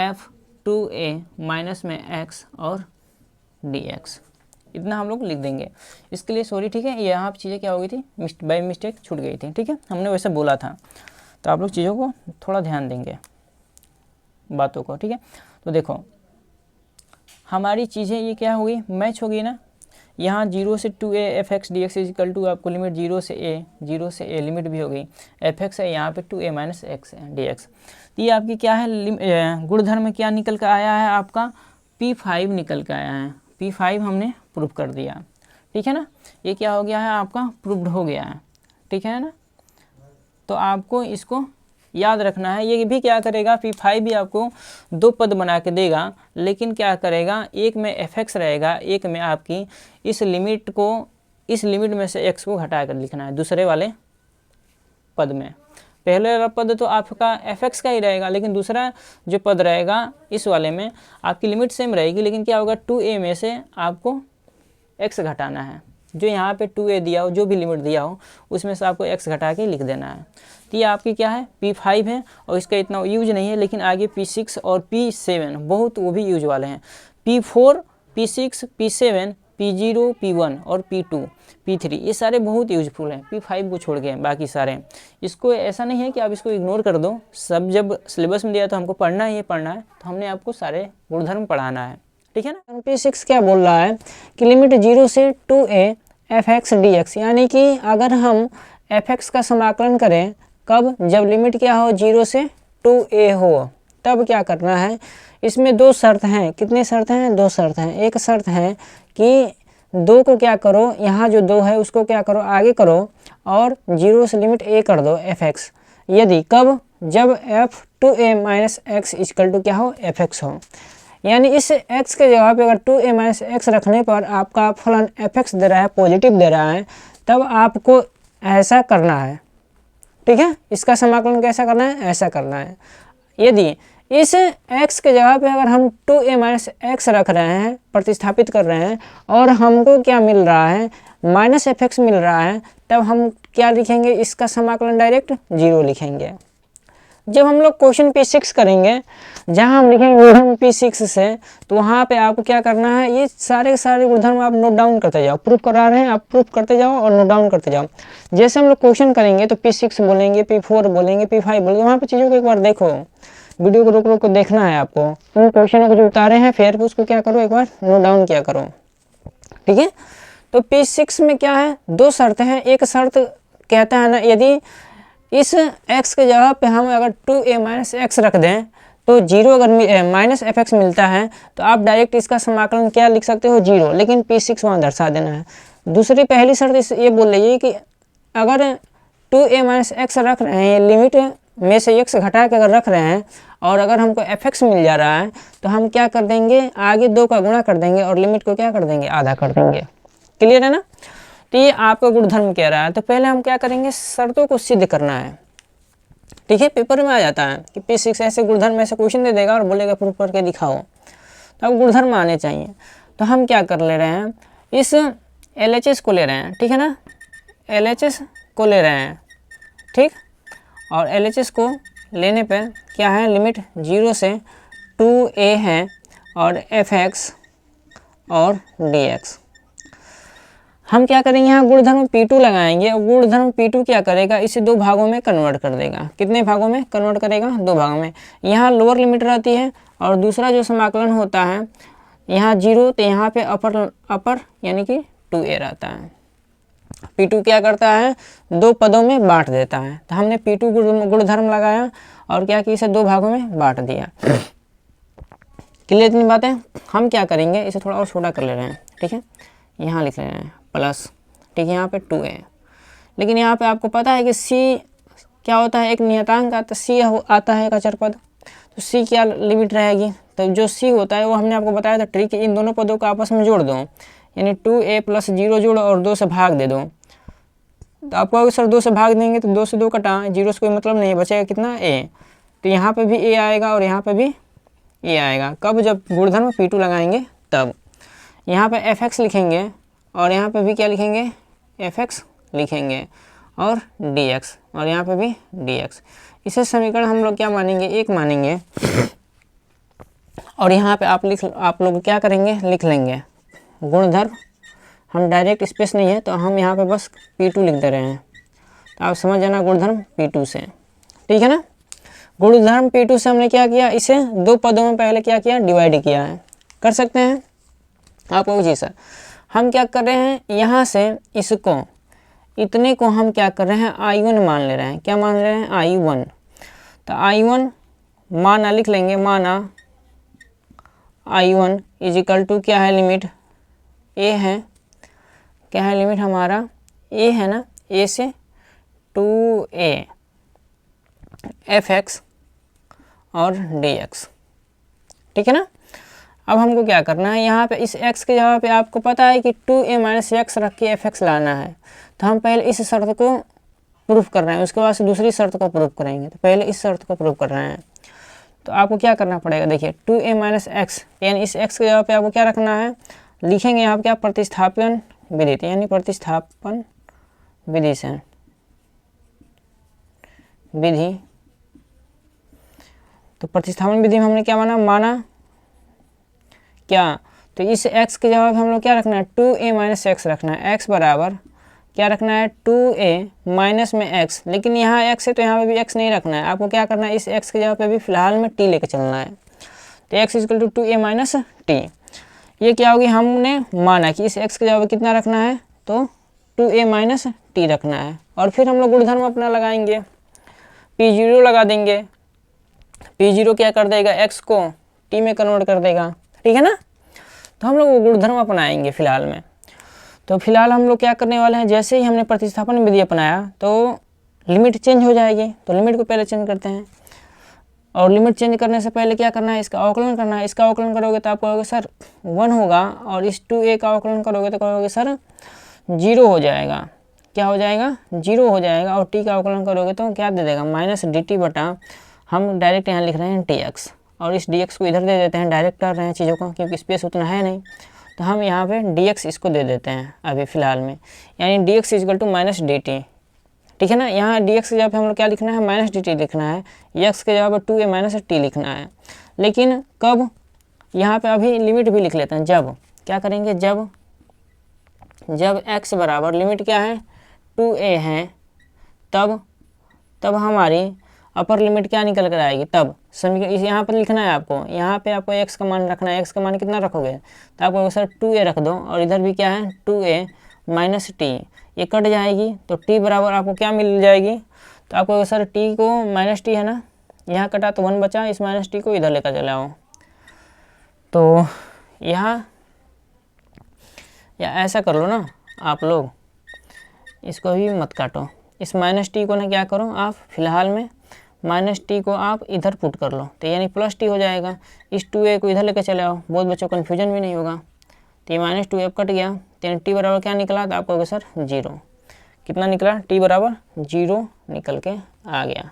f 2a माइनस में x और dx, इतना हम लोग लिख देंगे। इसके लिए सॉरी, ठीक है, यहाँ पे चीज़ें क्या हो गई थी, बाई मिस्टेक छूट गई थी, ठीक है, हमने वैसे बोला था। तो आप लोग चीज़ों को थोड़ा ध्यान देंगे, बातों को, ठीक है। तो देखो हमारी चीज़ें ये क्या होगी, मैच होगी ना। यहाँ 0 से 2a F X D X equal to आपको लिमिट 0 से a लिमिट भी हो गई, एफ एक्स है यहाँ पे 2a माइनस एक्स है डी एक्स। तो ये आपकी क्या है, गुणधर्म क्या निकल कर आया है, आपका P5 निकल कर आया है। P5 हमने प्रूव कर दिया, ठीक है ना। ये क्या हो गया है आपका, प्रूव्ड हो गया है, ठीक है ना। तो आपको इसको याद रखना है। ये भी क्या करेगा, P5 भी आपको 2 पद बना के देगा, लेकिन क्या करेगा, एक में fx रहेगा, एक में आपकी इस लिमिट में से x को घटा कर लिखना है दूसरे वाले पद में। पहले वाला पद तो आपका fx का ही रहेगा, लेकिन दूसरा जो पद रहेगा इस वाले में आपकी लिमिट सेम रहेगी, लेकिन क्या होगा 2a में से आपको x घटाना है। जो यहाँ पे 2a दिया हो, जो भी लिमिट दिया हो, उसमें से आपको x घटा के लिख देना है। तो ये आपकी क्या है, P5 है, और इसका इतना यूज नहीं है, लेकिन आगे P6 और P7 बहुत वो भी यूज वाले हैं। P4, P6, P7, P0, P1 और P2, P3 ये सारे बहुत यूजफुल हैं। P5 को छोड़ के बाकी सारे, इसको ऐसा नहीं है कि आप इसको इग्नोर कर दो। सब जब सिलेबस में दिया तो हमको पढ़ना है, तो हमने आपको सारे गुणधर्म पढ़ाना है, ठीक है ना। P6 क्या बोल रहा है कि लिमिट 0 से 2a F X D x, यानी कि अगर हम एफ एक्स का समाकलन करें कब, जब लिमिट क्या हो 0 से 2a हो, तब क्या करना है। इसमें 2 शर्त हैं, कितने शर्त हैं, 2 शर्त हैं। एक शर्त है कि 2 को क्या करो, यहाँ जो 2 है उसको क्या करो आगे करो, और 0 से लिमिट a कर दो एफ एक्स। यदि कब, जब f 2a minus X equal to क्या हो, एफ एक्स हो। यानी इस x के जगह पे अगर 2a माइनस एक्स रखने पर आपका फलन fx दे रहा है, पॉजिटिव दे रहा है, तब आपको ऐसा करना है, ठीक है। इसका समाकलन कैसा करना है, ऐसा करना है। यदि इस x के जगह पे अगर हम 2a माइनस एक्स रख रहे हैं, प्रतिस्थापित कर रहे हैं, और हमको क्या मिल रहा है, माइनस fx मिल रहा है, तब हम क्या लिखेंगे, इसका समाकलन डायरेक्ट 0 लिखेंगे। जब हम लोग क्वेश्चन P6 करेंगे, जहां हम लिखेंगे गुणधर्म P6 से, तो वहां पे आपको क्या करना है, ये सारे के सारे गुणधर्म आप नोट डाउन करते जाओ। प्रूफ करा रहे हैं आप, प्रूफ करते जाओ और नोट डाउन करते जाओ। जैसे हम लोग क्वेश्चन करेंगे तो P6 बोलेंगे, P4 बोलेंगे, P5 बोलेंगे, वहाँ पे चीज़ों को एक बार देखो, वीडियो को रोक रोक को देखना है आपको। उन क्वेश्चनों को जो उतारे हैं फिर उसको क्या करो, एक बार नोट डाउन किया करो, ठीक है। तो P6 में क्या है, 2 शर्त हैं। एक शर्त कहता है ना, यदि इस x के जगह पे हम अगर 2a माइनस एक्स रख दें, तो जीरो अगर माइनस एफ एक्स मिलता है तो आप डायरेक्ट इसका समाकलन क्या लिख सकते हो, जीरो, लेकिन P6 वहाँ दर्शा देना है। दूसरी पहली शर्त ये बोल रही है कि अगर 2a माइनस एक्स रख रहे हैं, लिमिट में से x घटा के अगर रख रहे हैं और अगर हमको एफ एक्स मिल जा रहा है तो हम क्या कर देंगे, आगे 2 का गुणा कर देंगे और लिमिट को क्या कर देंगे, आधा कर देंगे। क्लियर है ना। तो ये आपका गुणधर्म कह रहा है। तो पहले हम क्या करेंगे, शर्तों को सिद्ध करना है। ठीक है, पेपर में आ जाता है कि P6 ऐसे गुणधर्म ऐसे क्वेश्चन दे देगा और बोलेगा प्रूफ करके दिखाओ, तो अब गुणधर्म आने चाहिए। तो हम क्या कर ले रहे हैं, इस LHS को ले रहे हैं, ठीक है ना, LHS को ले रहे हैं, ठीक। और LHS को लेने पर क्या है, लिमिट 0 से 2a है और fx और dx। हम क्या करेंगे, यहाँ गुणधर्म P2 लगाएंगे और गुणधर्म P2 क्या करेगा, इसे 2 भागों में कन्वर्ट कर देगा। कितने भागों में कन्वर्ट करेगा, 2 भागों में। यहाँ लोअर लिमिट रहती है और दूसरा जो समाकलन होता है यहाँ 0, तो यहाँ पे अपर यानी कि 2a रहता है। P2 क्या करता है, 2 पदों में बांट देता है। तो हमने P2 गुणधर्म लगाया और क्या कि इसे 2 भागों में बांट दिया। क्लियर इतनी बात है। हम क्या करेंगे, इसे थोड़ा और छोटा कर ले रहे हैं, ठीक है, यहाँ लिख रहे हैं प्लस, ठीक है, यहाँ पे 2a। लेकिन यहाँ पे आपको पता है कि c क्या होता है, एक नियतांक आता है, c आता है एक अचर पद, तो c क्या लिमिट रहेगी, तो जो c होता है वो हमने आपको बताया था ट्रिक, इन दोनों पदों को आपस में जोड़ दो, यानी 2a + 0 जोड़ और 2 से भाग दे दो। तो आपको अगर सर 2 से भाग देंगे तो 2 से 2 कटा, 0 से कोई मतलब नहीं, बचेगा कितना, a। तो यहाँ पे भी a आएगा और यहाँ पे भी a आएगा। कब, जब गुणधर्म P2 लगाएंगे तब। यहाँ पे fx लिखेंगे और यहाँ पे भी क्या लिखेंगे, fx लिखेंगे और dx, और यहाँ पे भी dx। इसे समीकरण हम लोग क्या मानेंगे, 1 मानेंगे। और यहाँ पे आप लोग क्या करेंगे, लिख लेंगे गुणधर्म। हम डायरेक्ट स्पेस नहीं है तो हम यहाँ पे बस P2 लिख दे रहे हैं, तो आप समझ जाना गुणधर्म P2 से, ठीक है ना। गुणधर्म P2 से हमने क्या किया, इसे 2 पदों में पहले क्या किया, डिवाइड किया है। कर सकते हैं आप लोग, जी सर। हम क्या कर रहे हैं, यहाँ से इसको इतने को हम क्या कर रहे हैं, I1 मान ले रहे हैं। क्या मान रहे हैं, I1। तो I1 माना लिख लेंगे, माना I1 = क्या है, लिमिट a है, क्या है लिमिट हमारा, a है ना, a से 2a fx और dx, ठीक है ना। अब हमको क्या करना है, यहाँ पे इस x के जगह पे आपको पता है कि 2a माइनस एक्स रख के fx लाना है। तो हम पहले इस शर्त को प्रूफ कर रहे हैं, उसके बाद से दूसरी शर्त को प्रूफ करेंगे। तो पहले इस शर्त को प्रूफ कर रहे हैं, तो आपको क्या करना पड़ेगा, देखिए 2a माइनस एक्स, यानी इस x के जगह पे आपको क्या रखना है, लिखेंगे यहाँ पे क्या, प्रतिस्थापन विधि, यानी प्रतिस्थापन विधि से विधि। तो प्रतिस्थापन विधि में हमने क्या माना क्या, तो इस x के जगह हम लोग क्या रखना है, 2a माइनस एक्स रखना है। x बराबर क्या रखना है, 2a माइनस में x, लेकिन यहाँ x है तो यहाँ पे भी x नहीं रखना है। आपको क्या करना है, इस x के जगह पे भी फिलहाल में t लेके चलना है। तो x = 2a माइनस t। ये क्या होगी, हमने माना कि इस x के जगह पे कितना रखना है, तो 2a माइनस t रखना है। और फिर हम लोग गुणधर्म अपना लगाएंगे, P0 लगा देंगे। P0 क्या कर देगा, x को t में कन्वर्ट कर देगा, ठीक है ना। तो हम लोग वो गुणधर्म अपनाएंगे फिलहाल में। तो फिलहाल हम लोग क्या करने वाले हैं, जैसे ही हमने प्रतिस्थापन विधि अपनाया तो लिमिट चेंज हो जाएगी। तो लिमिट को पहले चेंज करते हैं, और लिमिट चेंज करने से पहले क्या करना है, इसका अवकलन करना है। इसका अवकलन करोगे तो आप कहोगे सर 1 होगा, और इस 2a का अवकलन करोगे तो कहोगे सर 0 हो जाएगा। क्या हो जाएगा, 0 हो जाएगा। और t का अवकलन करोगे तो क्या दे देगा, -dt बटा, हम डायरेक्ट यहाँ लिख रहे हैं dx, और इस dx को इधर दे देते हैं, डायरेक्ट कर रहे हैं चीज़ों को क्योंकि स्पेस उतना है नहीं। तो हम यहाँ पे dx इसको दे देते हैं अभी फ़िलहाल में, यानी dx = -dt, ठीक है ना। यहाँ dx के जगह पे हम लोग क्या लिखना है, -dt लिखना है, x के जगह पर 2a माइनस t लिखना है। लेकिन कब, यहाँ पे अभी लिमिट भी लिख लेते हैं। जब क्या करेंगे, जब x बराबर लिमिट क्या है, 2a है, तब हमारी अपर लिमिट क्या निकल कर आएगी, तब समीकरण इस यहाँ पर लिखना है आपको। यहाँ पे आपको x का मान रखना है। x का मान कितना रखोगे, तो आपको सर 2a रख दो, और इधर भी क्या है 2a माइनस t, ये कट जाएगी तो t बराबर आपको क्या मिल जाएगी, तो आपको सर t को -t है ना, यहाँ कटा तो 1 बचा, इस माइनस टी को इधर लेकर चले आओ। तो यहाँ या ऐसा कर लो ना आप लोग, इसको भी मत काटो, इस माइनस टी को ना क्या करो आप फिलहाल में माइनस टी को आप इधर पुट कर लो, तो यानी प्लस टी हो जाएगा। इस 2a को इधर लेकर चले आओ, बहुत बच्चों को कन्फ्यूजन भी नहीं होगा। तो ये माइनस 2a कट गया, तो टी बराबर क्या निकला, तो आप कहोगे सर 0। कितना निकला, टी बराबर 0 निकल के आ गया।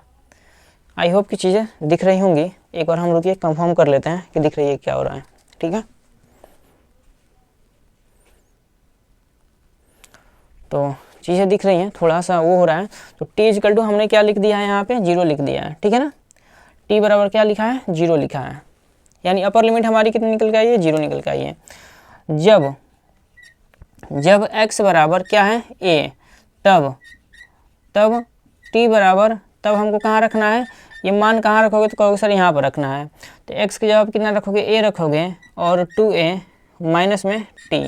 आई होप कि चीज़ें दिख रही होंगी। एक बार हम लोग ये कंफर्म कर लेते हैं कि दिख रही है क्या हो रहा है, ठीक है। तो चीज़ें दिख रही हैं, थोड़ा सा वो हो रहा है। तो टी इक्वल टू हमने क्या लिख दिया है यहाँ पे, 0 लिख दिया है, ठीक है ना। टी बराबर क्या लिखा है, 0 लिखा है, यानी अपर लिमिट हमारी कितनी निकल के आई है, 0 निकल के आई है। जब x बराबर क्या है a, तब t बराबर, तब हमको कहाँ रखना है, ये मान कहाँ रखोगे, तो कहोगे सर यहाँ पर रखना है। तो x के जवाब कितना रखोगे, a रखोगे, और 2a माइनस में t,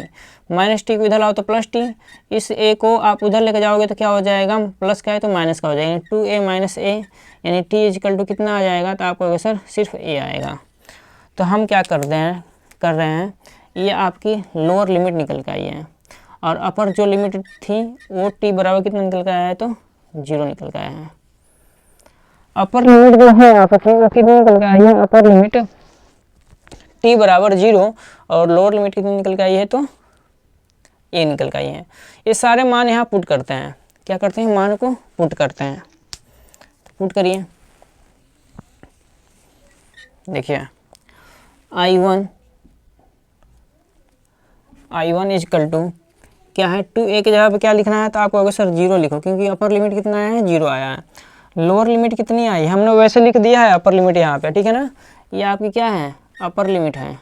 माइनस टी को इधर लाओ तो प्लस टी, इस a को आप उधर लेकर जाओगे तो क्या हो जाएगा, प्लस का है तो माइनस का हो जाएगा, 2a माइनस a, यानी t इक्वल टू कितना आ जाएगा, तो आप कहोगे सर सिर्फ a आएगा। तो हम क्या कर रहे हैं, ये आपकी लोअर लिमिट निकल के आई है, और अपर जो लिमिट थी वो t बराबर कितना निकल के आया है, तो 0 निकल के आया है। अपर लिमिट जो है आपकी वो कितनी निकल के आई है, अपर लिमिट t बराबर 0, और लोअर लिमिट कितनी निकल के आई है, तो a निकल के आई है। ये सारे मान यहाँ पुट करते हैं, क्या करते हैं, मान को पुट करते हैं। पुट करिए, देखिए I1 इक्वल टू क्या है, 2a के जगह पे क्या लिखना है, तो आपको अगर सर 0 लिखो, क्योंकि अपर लिमिट कितना आया है, 0 आया है। लोअर लिमिट कितनी आई, हमने वैसे लिख दिया है अपर लिमिट यहाँ पे, ठीक है ना। ये आपकी क्या है, अपर लिमिट है,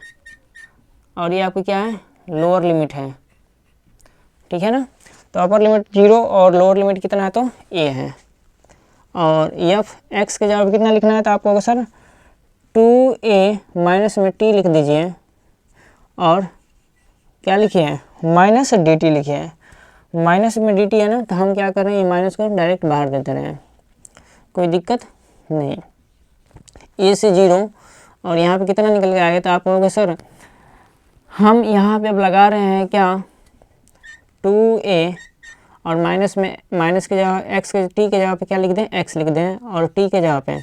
और ये आपकी क्या है, लोअर लिमिट है, ठीक है ना। तो अपर लिमिट 0 और लोअर लिमिट कितना है, तो a है। और x के जगह पे कितना लिखना है, तो आपको अगर सर 2a माइनस में t लिख दीजिए, और क्या लिखिए, माइनस dt लिखिए। माइनस में dt है ना, तो हम क्या कर रहे हैं, माइनस को डायरेक्ट बाहर देते रहे, कोई दिक्कत नहीं। a से 0, और यहाँ पे कितना निकल के आएगा, तो आप कहोगे सर हम यहाँ पे अब लगा रहे हैं क्या, 2a, और माइनस में, माइनस के जगह x के, t के जगह पे क्या लिख दें, x लिख दें, और t के जगह पे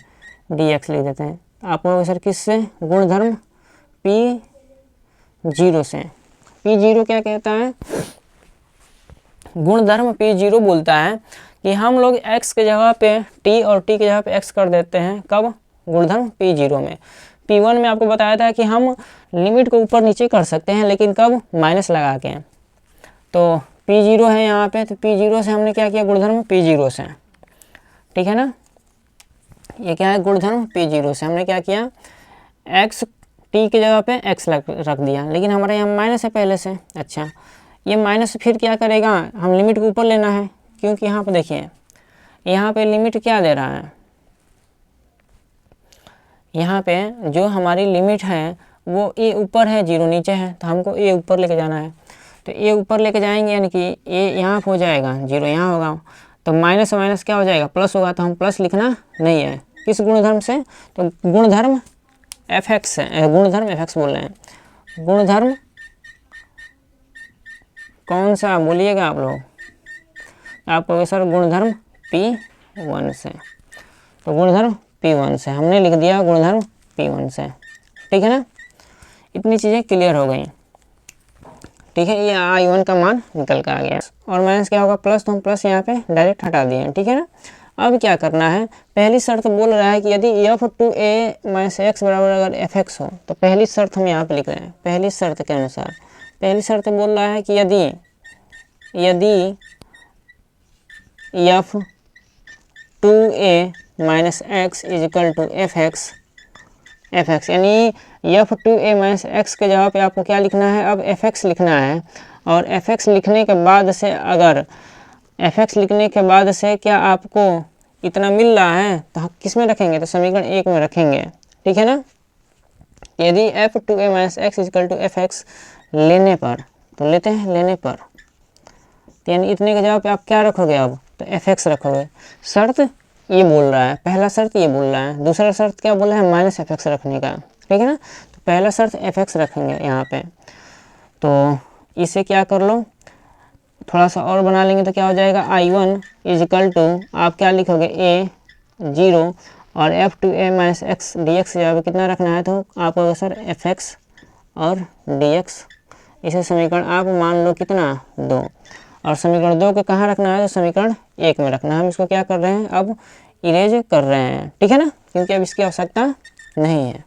dx लिख देते हैं। आप कहोगे सर किससे, गुणधर्म p0 से। p0 क्या कहता है, गुणधर्म p0 बोलता है कि हम लोग x के जगह पे t और t के जगह पे x कर देते हैं, कब, गुणधर्म p0 में। p1 में आपको बताया था कि हम लिमिट को ऊपर नीचे कर सकते हैं, लेकिन कब, माइनस लगा के। तो p0 है यहाँ पे, तो p0 से हमने क्या किया, गुणधर्म p0 से, ठीक है ना। ये क्या है, गुणधर्म p0 से हमने क्या किया, x t के जगह पे x रख दिया, लेकिन हमारे यहाँ माइनस है पहले से। अच्छा, ये माइनस फिर क्या करेगा, हम लिमिट को ऊपर लेना है, क्योंकि यहाँ पे देखिए, यहाँ पे लिमिट क्या दे रहा है, यहाँ पे जो हमारी लिमिट है वो a ऊपर है, 0 नीचे है, तो हमको a ऊपर लेके जाना है। तो a ऊपर लेके जाएंगे, यानी कि a यहाँ हो जाएगा, 0 यहाँ होगा, तो माइनस माइनस क्या हो जाएगा, प्लस होगा। तो हम प्लस लिखना नहीं है, किस गुणधर्म से, तो गुणधर्म fx से, गुणधर्म fx बोल रहे हैं। गुणधर्म कौन सा बोलिएगा आप लोग, आप कहोगे सर गुणधर्म p1 से। तो गुणधर्म p1 से हमने लिख दिया, गुणधर्म p1 से, ठीक है ना। इतनी चीज़ें क्लियर हो गई, ठीक है। ये I1 का मान निकल कर आ गया, और माइनस क्या होगा, प्लस, तो हम प्लस यहाँ पे डायरेक्ट हटा दिए, ठीक है ना। अब क्या करना है, पहली शर्त बोल रहा है कि यदि f2a माइनस x बराबर अगर fx हो, तो पहली शर्त हम यहाँ पे लिख रहे हैं। पहली शर्त के अनुसार, पहली शर्त बोल रहा है कि यदि f2a minus x is equal to fx, यानी f2a माइनस x के जगह पे आपको क्या लिखना है, अब fx लिखना है। और fx लिखने के बाद से, अगर fx लिखने के बाद से क्या आपको इतना मिल रहा है, तो हम किस में रखेंगे, तो समीकरण 1 में रखेंगे, ठीक है ना। यदि f2a minus x equal to fx लेने पर, तो लेते हैं लेने पर, तो यानी इतने के जगह पे आप क्या रखोगे, अब तो fx रखोगे। शर्त ये बोल रहा है, पहला शर्त ये बोल रहा है, दूसरा शर्त क्या बोल रहा है, माइनस एफ एक्स रखने का, ठीक है ना। तो पहला शर्त एफ एक्स रखेंगे यहाँ पे, तो इसे क्या कर लो, थोड़ा सा और बना लेंगे तो क्या हो जाएगा, I1 इज इक्वल टू, आप क्या लिखोगे, ए 0 और F two A minus x D x जब कितना रखना है, तो आपको सर एफ एक्स और डी एक्स, इसे समीकरण आप मान लो कितना 2, और समीकरण 2 को कहाँ रखना है, तो समीकरण 1 में रखना है। हम इसको क्या कर रहे हैं, अब इरेज कर रहे हैं, ठीक है ना, क्योंकि अब इसकी आवश्यकता नहीं है,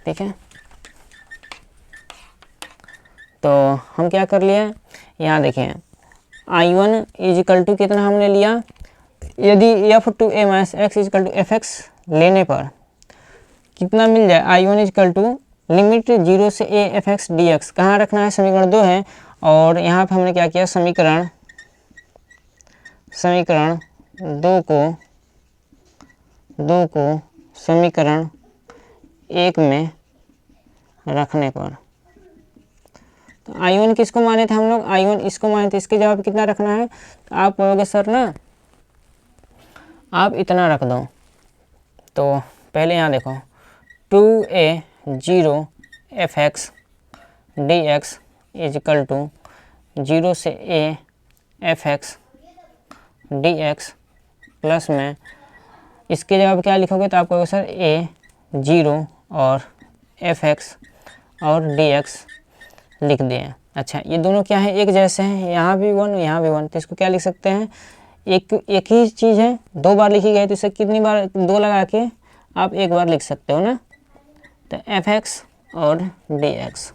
ठीक है। तो हम क्या कर लिए, यहाँ देखिए I1 इज इक्वल टू कितना हमने लिया, यदि F two A minus X is equal to F X लेने पर कितना मिल जाए, I1 is equal to limit 0 से A F X D x, कहाँ रखना है, समीकरण 2 है, और यहाँ पे हमने क्या किया, समीकरण 2 को समीकरण 1 में रखने पर, तो I1 किसको माने थे हम लोग, I1 इसको माने थे, इसके जवाब कितना रखना है, तो आप कहोगे सर ना आप इतना रख दो। तो पहले यहाँ देखो 2a 0 F X D X is equal to 0 से a F X D X plus में इसके जवाब क्या लिखोगे, तो आपको सर a 0 और एफ एक्स और डी एक्स लिख दिए। अच्छा, ये दोनों क्या है, एक जैसे हैं, यहाँ भी 1 यहाँ भी 1, तो इसको क्या लिख सकते हैं, एक ही चीज़ है, 2 बार लिखी गई, तो इसे कितनी बार, 2 लगा के आप 1 बार लिख सकते हो ना। तो एफ एक्स और डी एक्स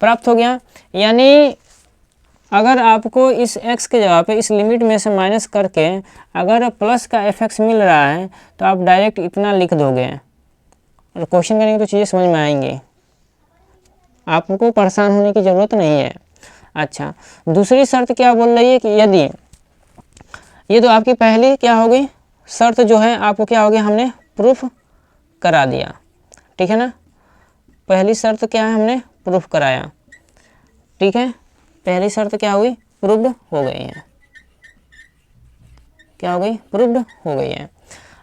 प्राप्त हो गया। यानी अगर आपको इस x के जगह पे इस लिमिट में से माइनस करके अगर प्लस का एफ एक्स मिल रहा है, तो आप डायरेक्ट इतना लिख दोगे और क्वेश्चन करेंगे तो चीज़ें समझ में आएंगी, आपको परेशान होने की ज़रूरत नहीं है। अच्छा, दूसरी शर्त क्या बोल रही है कि यदि, ये तो आपकी पहली क्या होगी शर्त, जो है आपको क्या होगी, हमने प्रूफ करा दिया, ठीक है ना। पहली शर्त क्या है, हमने प्रूफ कराया, ठीक है। पहली शर्त क्या हुई, प्रूव्ड हो गई है, क्या हो गई, प्रूव्ड हो गई है।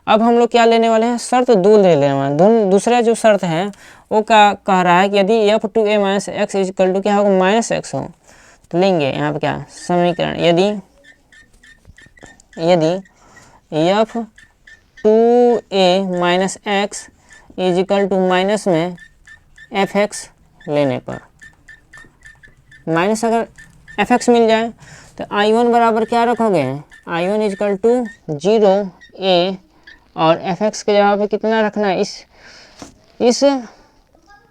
अब हम लोग क्या लेने वाले हैं, शर्त 2 ले लेने वाले। दूसरा जो शर्त है वो क्या कह रहा है कि यदि F two A minus X is equal to क्या होगा, माइनस एक्स हो, तो लेंगे यहाँ पे क्या समीकरण, यदि F two A minus X is equal to minus में एफ एक्स लेने पर, माइनस अगर एफ एक्स मिल जाए तो I1 बराबर क्या रखोगे, I1 is equal to 0 a और एफ एक्स के जवाब पे कितना रखना है, इस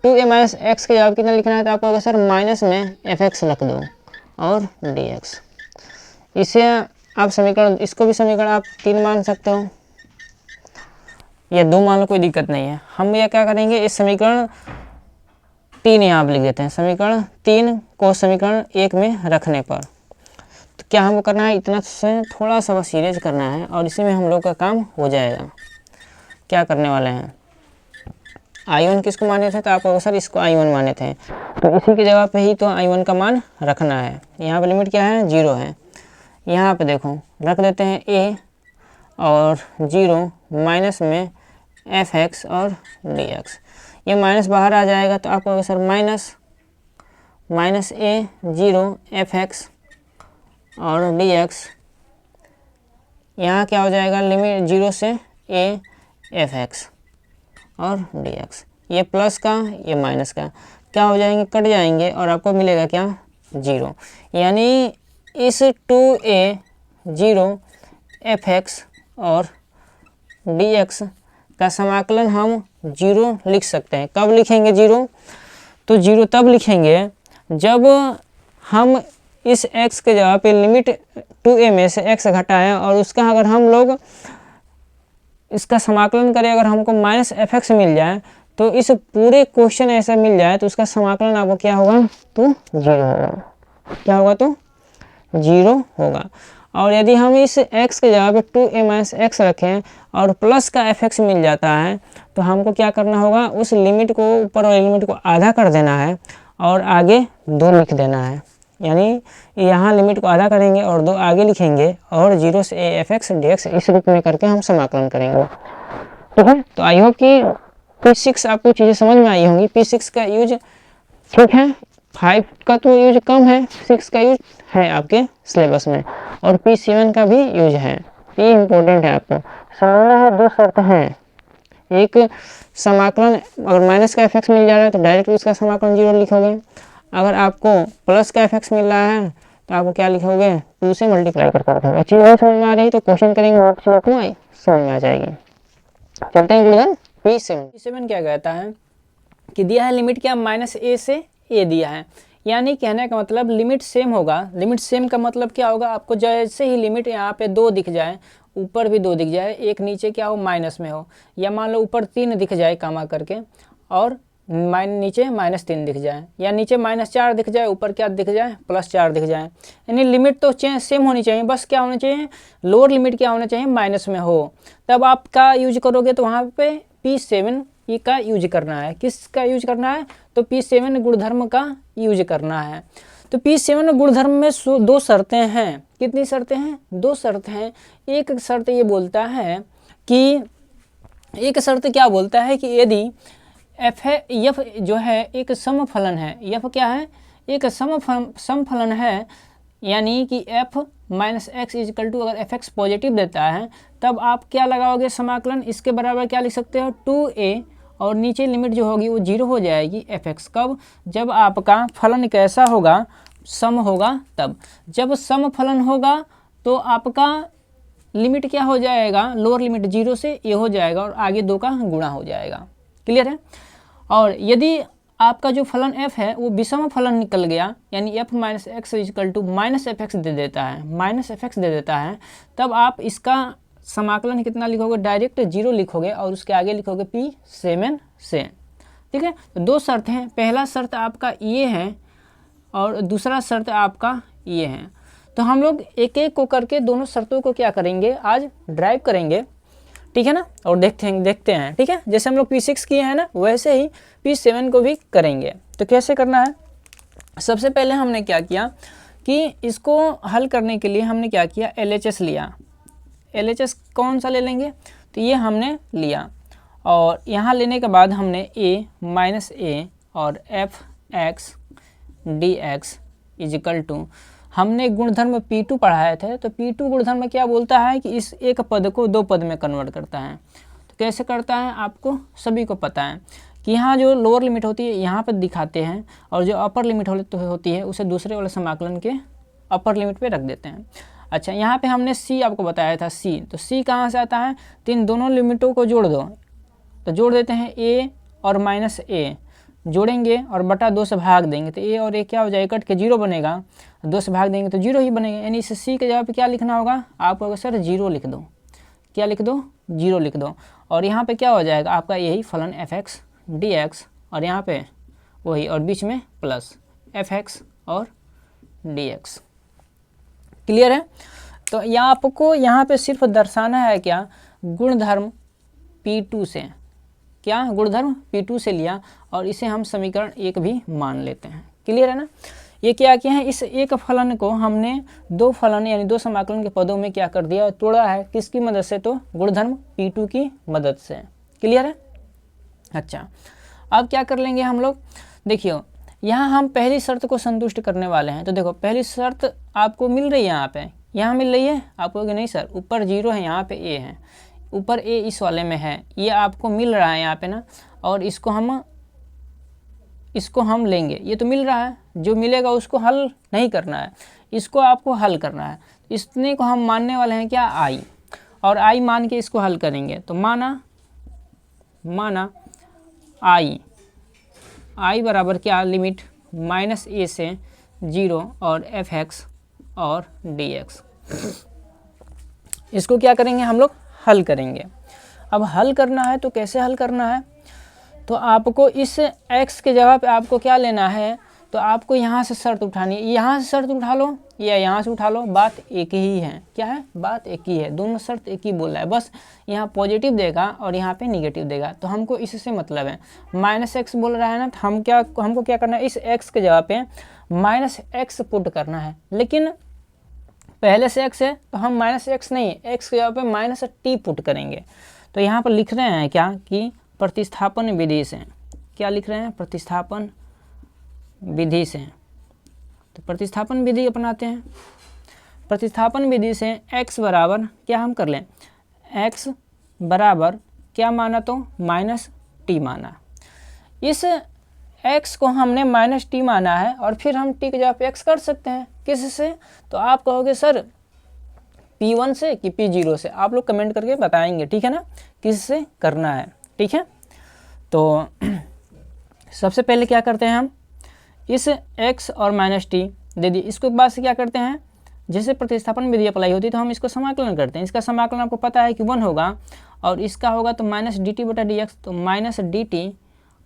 2a माइनस एक्स के जवाब कितना लिखना है, तो आपको होगा सर माइनस में एफ एक्स रख दो और डी एक्स। इसे आप समीकरण, इसको भी समीकरण आप 3 मान सकते हो या 2 मान लो, कोई दिक्कत नहीं है। हम यह क्या करेंगे, इस समीकरण 3 यहाँ पर लिख देते हैं, समीकरण 3 को समीकरण 1 में रखने पर, तो क्या हमको करना है, इतना से थोड़ा सा बस इरेज करना है और इसी में हम लोग का काम हो जाएगा। क्या करने वाले हैं, I1 किसको माने थे, तो आपको सर इसको I1 माने थे, तो इसी के जवाब पे ही तो I1 का मान रखना है। यहाँ पे लिमिट क्या है, 0 है। यहाँ पे देखो रख देते हैं a और 0 माइनस में एफ एक्स और डी एक्स, ये माइनस बाहर आ जाएगा, तो आपको sir minus a 0 F x और डी एक्स, यहाँ क्या हो जाएगा, लिमिट 0 से a एफ एक्स और डी एक्स, ये प्लस का ये माइनस का क्या हो जाएंगे, कट जाएंगे और आपको मिलेगा क्या, 0। यानी इस 2a 0 एफ एक्स और डी एक्स का समाकलन हम 0 लिख सकते हैं। कब लिखेंगे 0, तो 0 तब लिखेंगे जब हम इस x के जगह पे लिमिट 2a में से x घटाएं और उसका अगर हम लोग इसका समाकलन करें, अगर हमको माइनस एफ एक्स मिल जाए, तो इस पूरे क्वेश्चन ऐसा मिल जाए तो उसका समाकलन आपको क्या होगा, तो 0 होगा। क्या होगा, तो 0 होगा। और यदि हम इस x के जगह पे 2a माइनस एक्स रखें और प्लस का एफ एक्स मिल जाता है, तो हमको क्या करना होगा, उस लिमिट को, ऊपर वाली लिमिट को आधा कर देना है और आगे 2 लिख देना है। यानी यहाँ लिमिट को आधा करेंगे और 2 आगे लिखेंगे और 0 से a f(x) dx इस रूप में करके हम समाकलन करेंगे। ठीक है, तो आई होप कि P6 आपको चीज़ें समझ में आई होंगी। P6 का यूज ठीक है, 5 का तो यूज कम है, 6 का यूज है आपके सिलेबस में, और P7 का भी यूज है। P इम्पोर्टेंट है, आपको समझना है। 2 शर्त हैं, एक समाकलन अगर माइनस का f(x) मिल जा रहा है तो डायरेक्ट उसका समाकलन 0 लिखोगे, अगर आपको प्लस का f(x) मिल रहा है तो आपको क्या लिखोगे, 2 से मल्टीप्लाई करके रखोगे। चीज़ नहीं समझ में आ रही तो क्वेश्चन करेंगे, वो चीज़ आपको समझ में आ जाएगी। चलते हैं गुणन P7 क्या कहता है कि दिया है लिमिट क्या, -a से a दिया है, यानी कहने का मतलब लिमिट सेम होगा। लिमिट सेम का मतलब क्या होगा, आपको जैसे ही लिमिट यहाँ पे 2 दिख जाए, ऊपर भी 2 दिख जाए, एक नीचे क्या हो माइनस में हो, या मान लो ऊपर 3 दिख जाए कामा करके और नीचे -3 दिख जाए, या नीचे -4 दिख जाए, ऊपर क्या दिख जाए +4 दिख जाए, यानी लिमिट तो सेम होनी चाहिए, बस क्या होना चाहिए, लोअर लिमिट क्या होना चाहिए, माइनस में हो। तब आप का यूज करोगे तो वहाँ पे P7 का यूज करना है। किसका यूज करना है, तो P7 गुणधर्म का यूज करना है। तो P7 गुणधर्म में 2 शर्तें हैं। कितनी शर्तें हैं, 2 शर्त हैं। एक शर्त ये बोलता है कि एक शर्त क्या बोलता है कि यदि f जो है एक समफलन है, f क्या है, एक समफलन है, यानी कि f - x = अगर f(x) पॉजिटिव देता है तब आप क्या लगाओगे समाकलन, इसके बराबर क्या लिख सकते हो 2a, और नीचे लिमिट जो होगी वो 0 हो जाएगी f(x). कब, जब आपका फलन कैसा होगा, सम होगा। तब जब सम फलन होगा तो आपका लिमिट क्या हो जाएगा, लोअर लिमिट 0 से a हो जाएगा और आगे 2 का गुणा हो जाएगा। क्लियर है। और यदि आपका जो फलन f है वो विषम फलन निकल गया, यानी f - x = -fx दे देता है, -fx दे देता है, तब आप इसका समाकलन कितना लिखोगे, डायरेक्ट 0 लिखोगे और उसके आगे लिखोगे P7 से। ठीक है, तो 2 शर्त हैं, पहला शर्त आपका ये है और दूसरा शर्त आपका ये है। तो हम लोग एक एक को करके दोनों शर्तों को क्या करेंगे, आज ड्राइव करेंगे। ठीक है ना, और देखते हैं। ठीक है, जैसे हम लोग P6 किए हैं ना, वैसे ही P7 को भी करेंगे। तो कैसे करना है, सबसे पहले हमने क्या किया कि इसको हल करने के लिए हमने क्या किया, LHS लिया। LHS कौन सा ले लेंगे, तो ये हमने लिया, और यहाँ लेने के बाद हमने a और f(x) dx = हमने गुणधर्म P2 पढ़ाए थे, तो P2 गुणधर्म क्या बोलता है कि इस एक पद को 2 पद में कन्वर्ट करता है। तो कैसे करता है, आपको सभी को पता है कि यहाँ जो लोअर लिमिट होती है यहाँ पर दिखाते हैं, और जो अपर लिमिट होती है उसे दूसरे वाले समाकलन के अपर लिमिट पे रख देते हैं। अच्छा, यहाँ पे हमने C आपको बताया था, C, तो C कहाँ से आता है, तो इन दोनों लिमिटों को जोड़ दो, तो जोड़ देते हैं a और -a, जोड़ेंगे और बटा 2 से भाग देंगे, तो a और a क्या हो जाएगा, कट के 0 बनेगा, 2 से भाग देंगे तो 0 ही बनेगा, यानी इस C के जगह पे क्या लिखना होगा आपको, सर 0 लिख दो, क्या लिख दो, 0 लिख दो, और यहाँ पे क्या हो जाएगा आपका यही फलन f(x) dx, और यहाँ पे वही, और बीच में प्लस f(x) और dx। क्लियर है। तो यहाँ आपको यहाँ पे सिर्फ दर्शाना है क्या, गुणधर्म P2 से, क्या गुणधर्म P2 से लिया, और इसे हम समीकरण 1 भी मान लेते हैं। क्लियर है ना। ये क्या किया है, इस एक फलन को हमने 2 फलन यानी 2 समाकलन के पदों में क्या कर दिया, तोड़ा है। किसकी मदद से, तो गुणधर्म P2 की मदद से। क्लियर है। अच्छा, अब क्या कर लेंगे हम लोग, देखियो यहाँ हम पहली शर्त को संतुष्ट करने वाले हैं। तो देखो पहली शर्त आपको मिल रही है, यहाँ मिल रही है, आप कहोगे नहीं सर ऊपर 0 है, यहाँ पे a है, ऊपर a इस वाले में है, ये आपको मिल रहा है यहाँ पे ना, और इसको हम लेंगे, ये तो मिल रहा है, जो मिलेगा उसको हल नहीं करना है, इसको आपको हल करना है। इतने को हम मानने वाले हैं क्या, i, और i मान के इसको हल करेंगे। तो माना i बराबर क्या, लिमिट -a से 0 और f(x) और dx। इसको क्या करेंगे हम लोग, हल करेंगे। अब हल करना है तो कैसे हल करना है, तो आपको इस x के जगह पे आपको क्या लेना है, तो आपको यहाँ से शर्त उठानी है, यहाँ से शर्त उठा लो या यहाँ से उठा लो, बात एक ही है। क्या है? बात एक ही है, दोनों शर्त एक ही बोल रहा है, बस यहाँ पॉजिटिव देगा और यहाँ पे निगेटिव देगा। तो हमको इससे मतलब है, -x बोल रहा है ना, तो हमको क्या करना है, इस x के जगह पे -x पुट करना है। लेकिन पहले से x है तो हम -x नहीं, x के जगह पे -t पुट करेंगे। तो यहाँ पर लिख रहे हैं क्या कि प्रतिस्थापन विधि से, क्या लिख रहे हैं? प्रतिस्थापन विधि से। तो प्रतिस्थापन विधि अपनाते हैं। प्रतिस्थापन विधि से x बराबर क्या हम कर लें, x बराबर क्या माना, तो -t माना। इस x को हमने -t माना है और फिर हम t के जगह पे x कर सकते हैं। किससे? तो आप कहोगे सर P1 से कि P0 से, आप लोग कमेंट करके बताएंगे, ठीक है ना, किससे करना है, ठीक है। तो सबसे पहले क्या करते हैं हम, इस x और -t दे दी, इसके बाद से क्या करते हैं, जैसे प्रतिस्थापन विधि अप्लाई होती है तो हम इसको समाकलन करते हैं। इसका समाकलन आपको पता है कि 1 होगा और इसका होगा तो -dt बटा dx, तो -dt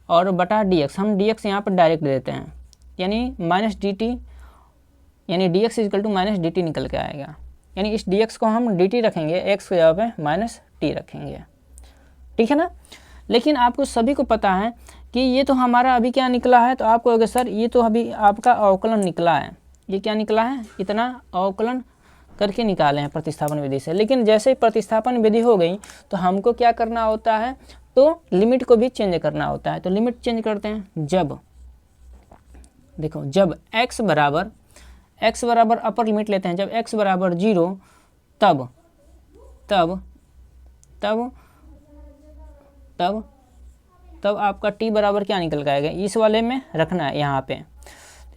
और बटा dx, हम dx यहाँ पर डायरेक्ट देते हैं, यानी -dt यानी dx = -dt निकल के आएगा। यानी इस dx को हम dt रखेंगे, x के जगह पे -t रखेंगे, ठीक है ना। लेकिन आपको सभी को पता है कि ये तो हमारा अभी क्या निकला है, तो आपको अगर सर ये तो अभी आपका अवकलन निकला है, ये क्या निकला है, इतना अवकलन करके निकाले हैं प्रतिस्थापन विधि से। लेकिन जैसे ही प्रतिस्थापन विधि हो गई तो हमको क्या करना होता है, तो लिमिट को भी चेंज करना होता है। तो लिमिट चेंज करते हैं, जब देखो जब x बराबर अपर लिमिट लेते हैं, जब x बराबर 0 तब तब तब तब तब आपका t बराबर क्या निकल के आएगा, इस वाले में रखना है यहाँ पे।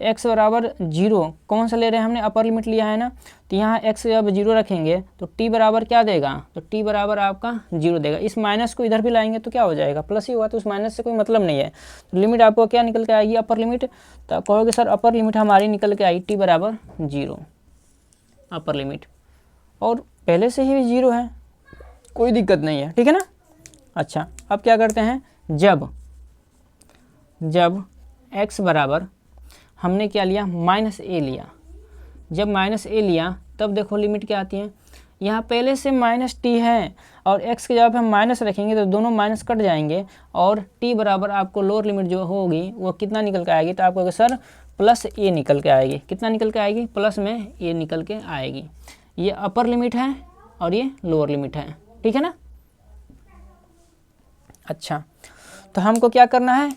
x बराबर 0 कौन सा ले रहे हैं, हमने अपर लिमिट लिया है ना, तो यहाँ x जब 0 रखेंगे तो t बराबर क्या देगा, तो t बराबर आपका 0 देगा। इस माइनस को इधर भी लाएंगे तो क्या हो जाएगा, प्लस ही हुआ, तो उस माइनस से कोई मतलब नहीं है। तो लिमिट आपको क्या निकल के आएगी, अपर लिमिट। तो आप कहोगे सर अपर लिमिट हमारी निकल के आई t बराबर 0 अपर लिमिट, और पहले से ही 0 है, कोई दिक्कत नहीं है, ठीक है ना। अच्छा, अब क्या करते हैं, जब x बराबर हमने क्या लिया, -a लिया, जब -a लिया तब देखो लिमिट क्या आती है, यहाँ पहले से -t है और x के जगह पे हम माइनस रखेंगे तो दोनों माइनस कट जाएंगे और t बराबर आपको लोअर लिमिट जो होगी वो कितना निकल के आएगी, तो आपको सर +a निकल के आएगी। कितना निकल के आएगी, प्लस में a निकल के आएगी। ये अपर लिमिट है और ये लोअर लिमिट है, ठीक है ना। अच्छा, तो हमको क्या करना है,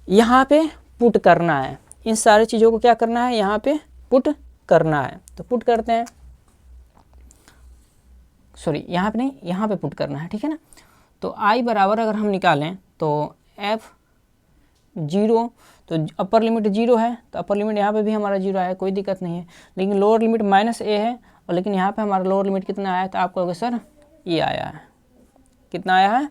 यहाँ पे पुट करना है, इन सारी चीज़ों को क्या करना है, यहाँ पे पुट करना है। तो पुट करते हैं, सॉरी यहाँ पे नहीं, यहाँ पे पुट करना है, ठीक है ना। तो i बराबर अगर हम निकालें तो f0, तो अपर लिमिट 0 है, तो अपर लिमिट यहाँ पे भी हमारा 0 है, कोई दिक्कत नहीं है। लेकिन लोअर लिमिट -a है और लेकिन यहाँ पे हमारा लोअर लिमिट कितना आया, तो आपको अगर सर ये आया है, कितना आया है,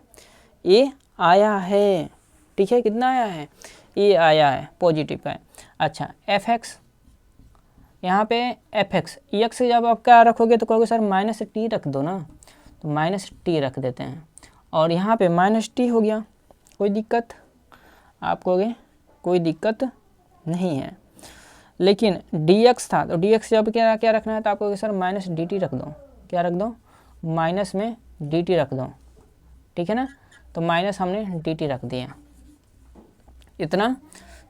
ये आया है, ठीक है, कितना आया है, ये आया है, पॉजिटिव का है। अच्छा, fx, यहाँ पे fx x जब आप क्या रखोगे तो कहोगे सर -t रख दो ना, तो -t रख देते हैं और यहाँ पे -t हो गया, कोई दिक्कत, आप कहोगे कोई दिक्कत नहीं है। लेकिन dx था, तो dx जब क्या रखना है, तो आप कहोगे सर -dt रख दो, क्या रख दो, माइनस में dt रख दो, ठीक है ना। तो माइनस हमने dt रख दिया, इतना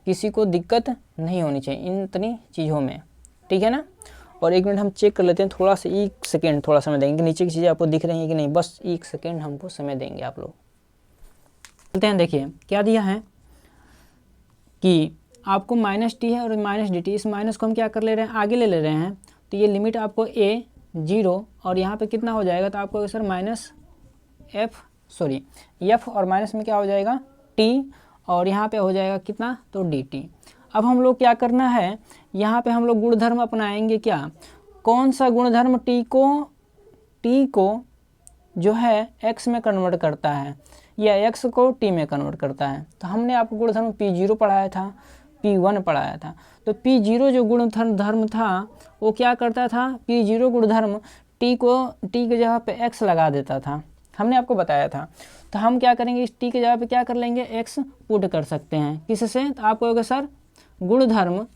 किसी को दिक्कत नहीं होनी चाहिए इन इतनी चीज़ों में, ठीक है ना। और 1 मिनट हम चेक कर लेते हैं, थोड़ा सा 1 सेकेंड थोड़ा समय देंगे, नीचे की चीज़ें आपको दिख रही हैं कि नहीं, बस 1 सेकेंड हमको समय देंगे आप लोग। चलते हैं, देखिए क्या दिया है कि आपको -t है और -dt, इस माइनस को हम क्या कर ले रहे हैं, आगे ले रहे हैं। तो ये लिमिट आपको a 0 और यहाँ पे कितना हो जाएगा, तो आपको सर f और माइनस में क्या हो जाएगा, t, और यहाँ पे हो जाएगा कितना, तो dt। अब हम लोग क्या करना है, यहाँ पे हम लोग गुणधर्म अपनाएंगे, क्या, कौन सा गुणधर्म, t को जो है x में कन्वर्ट करता है या x को t में कन्वर्ट करता है। तो हमने आपको गुणधर्म P0 पढ़ाया था, P1 पढ़ाया था। तो P0 जो गुणधर्म था वो क्या करता था, P0 गुणधर्म t के जगह पे x लगा देता था, हमने आपको बताया था। तो हम क्या करेंगे, इस t के जगह पे क्या कर लेंगे, x पुट कर सकते हैं, किससे, तो आप कहोगे सर गुणधर्म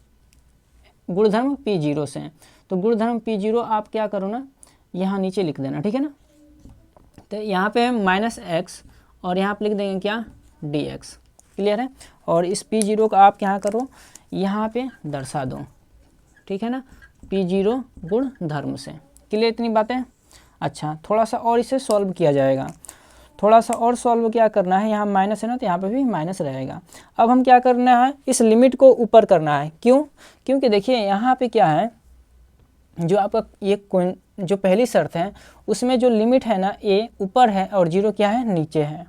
P0 से। तो गुणधर्म P0 आप क्या करो ना, यहाँ नीचे लिख देना, ठीक है ना। तो यहाँ पे -x और यहाँ पे लिख देंगे क्या, dx, क्लियर है। और इस P0 का आप क्या करो, यहाँ पे दर्शा दो, ठीक है ना, P0 गुणधर्म से। क्लियर इतनी बातें। अच्छा, थोड़ा सा और इसे सॉल्व किया जाएगा, थोड़ा सा और सॉल्व क्या करना है, यहाँ माइनस है ना तो यहाँ पे भी माइनस रहेगा। अब हम क्या करना है, इस लिमिट को ऊपर करना है। क्यों? क्योंकि देखिए यहाँ पे क्या है, जो आपका ये जो पहली शर्त है उसमें जो लिमिट है ना a ऊपर है और 0 क्या है, नीचे है।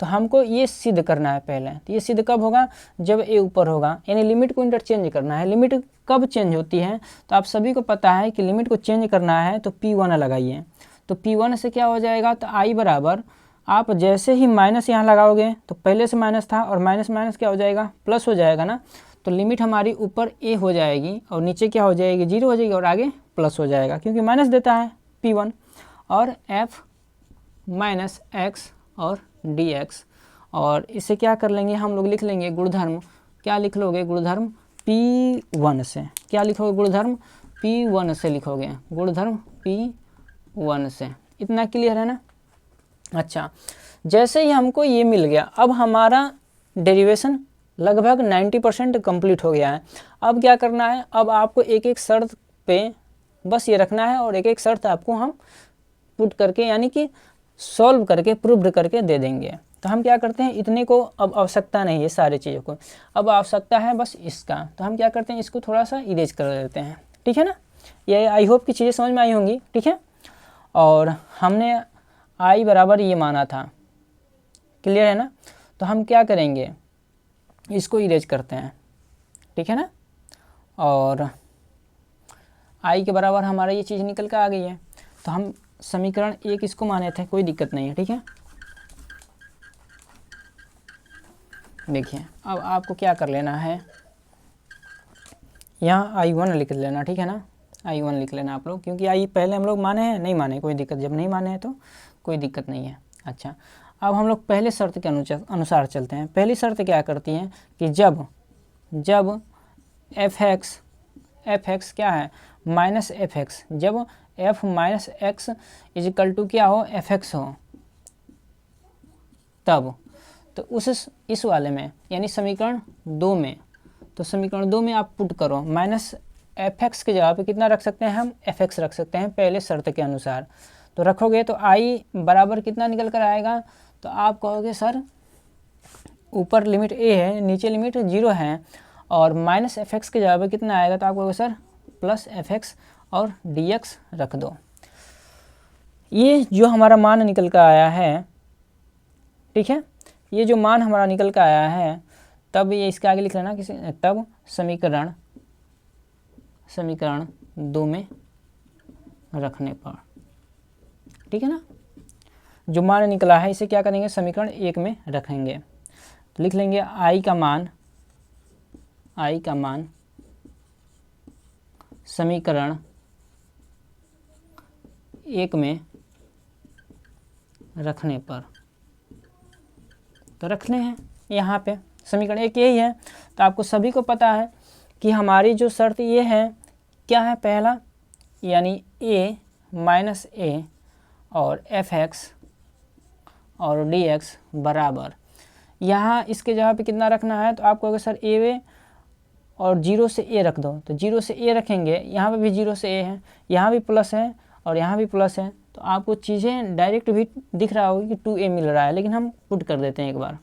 तो हमको ये सिद्ध करना है पहले। तो ये सिद्ध कब होगा, जब a ऊपर होगा, यानी लिमिट को इंटरचेंज करना है। लिमिट कब चेंज होती है, तो आप सभी को पता है कि लिमिट को चेंज करना है तो P1 लगाइए। तो P1 से क्या हो जाएगा, तो I बराबर, आप जैसे ही माइनस यहाँ लगाओगे तो पहले से माइनस था और माइनस माइनस क्या हो जाएगा, प्लस हो जाएगा ना। तो लिमिट हमारी ऊपर a हो जाएगी और नीचे क्या हो जाएगी, 0 हो जाएगी और आगे प्लस हो जाएगा, क्योंकि माइनस देता है P1। और f माइनस x और dx, और इसे क्या कर लेंगे हम लोग, लिख लेंगे गुणधर्म। क्या लिख लोगे, गुणधर्म P1 से। क्या लिखोगे, गुणधर्म P1 से लिखोगे, गुणधर्म P1 से। इतना क्लियर है ना। अच्छा, जैसे ही हमको ये मिल गया, अब हमारा डेरिवेशन लगभग 90% कंप्लीट हो गया है। अब क्या करना है, अब आपको एक एक शर्त पे बस ये रखना है और एक एक शर्त आपको हम पुट करके यानी कि सॉल्व करके प्रूव्ड करके दे देंगे। तो हम क्या करते हैं, इतने को अब आवश्यकता नहीं है सारी चीज़ों को, अब आवश्यकता है बस इसका। तो हम क्या करते हैं, इसको थोड़ा सा इरेज कर देते हैं, ठीक है ना। ये आई होप की चीज़ें समझ में आई होंगी, ठीक है। और हमने आई बराबर ये माना था, क्लियर है ना। तो हम क्या करेंगे, इसको इरेज करते हैं, ठीक है ना। और आई के बराबर हमारा ये चीज़ निकल कर आ गई है। तो हम समीकरण 1 इसको माने थे, कोई दिक्कत नहीं है, ठीक है। देखिए अब आपको क्या कर लेना है, यहाँ I1 लिख लेना, ठीक है ना। I1 लिख लेना आप लोग, क्योंकि आई पहले हम लोग माने हैं, नहीं माने कोई दिक्कत, जब नहीं माने हैं तो कोई दिक्कत नहीं है। अच्छा, अब हम लोग पहले शर्त के अनुसार चलते हैं। पहली शर्त क्या करती है कि जब f(x) क्या है, माइनस f(x), जब f minus x equal to क्या हो, fx हो, तब तो इस वाले में यानी समीकरण 2 में, तो समीकरण 2 में आप पुट करो माइनस fx की जगह पे कितना रख सकते हैं हम, fx रख सकते हैं पहले शर्त के अनुसार। तो रखोगे तो i बराबर कितना निकल कर आएगा, तो आप कहोगे सर ऊपर लिमिट a है, नीचे लिमिट 0 है, और माइनस fx की जगह पे कितना आएगा, तो आप कहोगे सर प्लस fx और dx रख दो। ये जो हमारा मान निकल कर आया है, ठीक है, ये जो मान हमारा निकल कर आया है, तब ये इसके आगे लिख लेना किसी, तब समीकरण 2 में रखने पर, ठीक है ना। जो मान निकला है इसे क्या करेंगे, समीकरण 1 में रखेंगे। तो लिख लेंगे i का मान समीकरण 1 में रखने पर, तो रखने हैं यहाँ पे समीकरण 1 यही है। तो आपको सभी को पता है कि हमारी जो शर्त ये है, क्या है, पहला यानी a माइनस a और fx और dx बराबर, यहाँ इसके जगह पे कितना रखना है, तो आप कहोगे सर a और 0 से a रख दो। तो 0 से a रखेंगे, यहाँ पे भी 0 से a है, यहाँ भी प्लस है और यहाँ भी प्लस है। तो आपको चीज़ें डायरेक्ट भी दिख रहा होगा कि 2a मिल रहा है, लेकिन हम पुट कर देते हैं एक बार।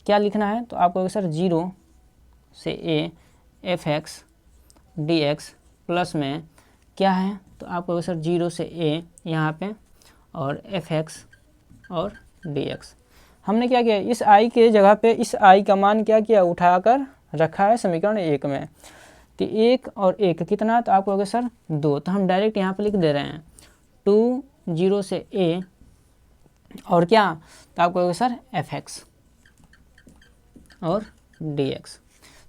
क्या लिखना है, तो आप कहोगे सर 0 से a fx dx प्लस में क्या है, तो आप कहोगे सर 0 से a यहाँ पे और fx और dx। हमने क्या किया, इस i के जगह पे इस i का मान क्या किया, उठाकर रखा है समीकरण 1 में। तो 1 और 1 कितना, तो आप कहोगे सर 2। तो हम डायरेक्ट यहाँ पे लिख दे रहे हैं 2 0 से a और क्या, तो आप कहोगे सर fx और dx।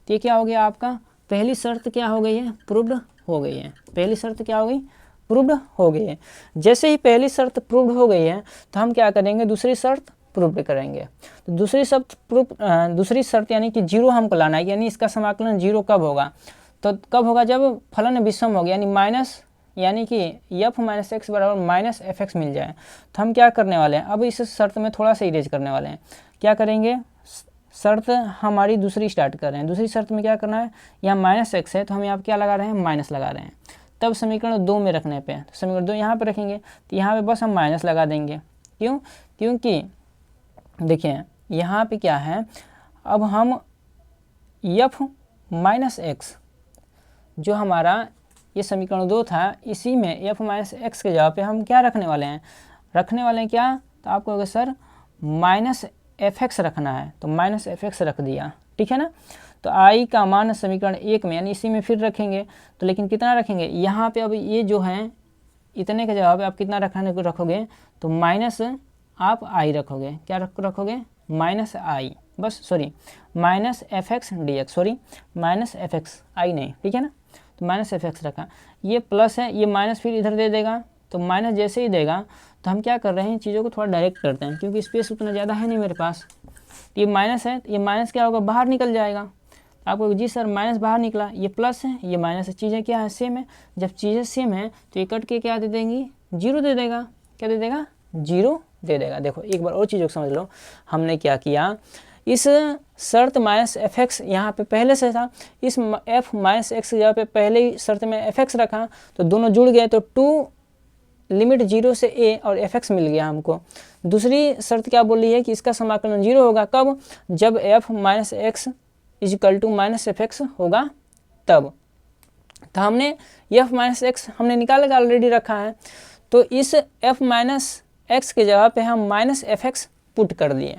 तो ये क्या हो गया, आपका पहली शर्त क्या हो गई है, प्रूव्ड हो गई है। पहली शर्त क्या हो गई, प्रूव्ड हो गई है। जैसे ही पहली शर्त प्रूव्ड हो गई है, तो हम क्या करेंगे, दूसरी शर्त प्रूव करेंगे। तो दूसरी शर्त यानी कि 0 हमको लाना है, यानी इसका समाकलन 0 कब होगा, तो कब होगा जब फलन विषम होगा, यानी माइनस यानी कि f माइनस एक्स बराबर माइनस एफ एक्स मिल जाए। तो हम क्या करने वाले हैं, अब इस शर्त में थोड़ा सा इरेज करने वाले हैं। क्या करेंगे, शर्त हमारी दूसरी स्टार्ट कर रहे हैं। दूसरी शर्त में क्या करना है, यहाँ माइनस एक्स है तो हम यहाँ क्या लगा रहे हैं, माइनस लगा रहे हैं। तब समीकरण 2 में रखने पे, तो समीकरण 2 यहाँ पे रखेंगे तो यहाँ पे बस हम माइनस लगा देंगे। क्यों, क्योंकि देखिए यहाँ पे क्या है, अब हम f माइनस एक्स जो हमारा ये समीकरण 2 था, इसी में f माइनस एक्स के जगह पे हम क्या रखने वाले हैं, क्या, तो आप कहोगे सर माइनस एफ एक्स रखना है, तो माइनस एफ एक्स रख दिया, ठीक है ना। तो आई का मान समीकरण 1 में यानी इसी में फिर रखेंगे, तो लेकिन कितना रखेंगे यहाँ पे, अब ये जो है इतने के जवाब आप कितना रखोगे, तो माइनस आप आई रखोगे, क्या रखोगे, माइनस आई, बस sorry minus F X D X, sorry minus F X I नहीं, ठीक है ना। तो माइनस एफ एक्स रखा, ये प्लस है, ये माइनस फिर इधर दे देगा, तो माइनस जैसे ही देगा तो हम क्या कर रहे हैं, चीज़ों को थोड़ा डायरेक्ट करते हैं, क्योंकि स्पेस उतना ज़्यादा है नहीं मेरे पास। ये माइनस है, ये माइनस क्या होगा, बाहर निकल जाएगा। आपको जी सर माइनस बाहर निकला, ये प्लस है, ये माइनस है, चीज़ें क्या है, सेम है। जब चीज़ें सेम है तो ये कट के क्या दे देंगी, 0 दे देगा। क्या दे देगा, 0 दे देगा। देखो एक बार और चीज़ों को समझ लो, हमने क्या किया, इस शर्त माइनस एफ एक्स यहाँ पे पहले से था, इस f माइनस एक्स की जगह पे पहले ही शर्त में एफ एक्स रखा, तो दोनों जुड़ गए, तो 2 लिमिट 0 से a और एफ एक्स मिल गया हमको। दूसरी शर्त क्या बोल रही है कि इसका समाकलन 0 होगा, कब, जब f minus X equal to minus F X होगा तब। तो हमने f माइनस एक्स हमने निकाल के ऑलरेडी रखा है, तो इस f माइनस एक्स के जगह पे हम माइनस एफ एक्स पुट कर दिए।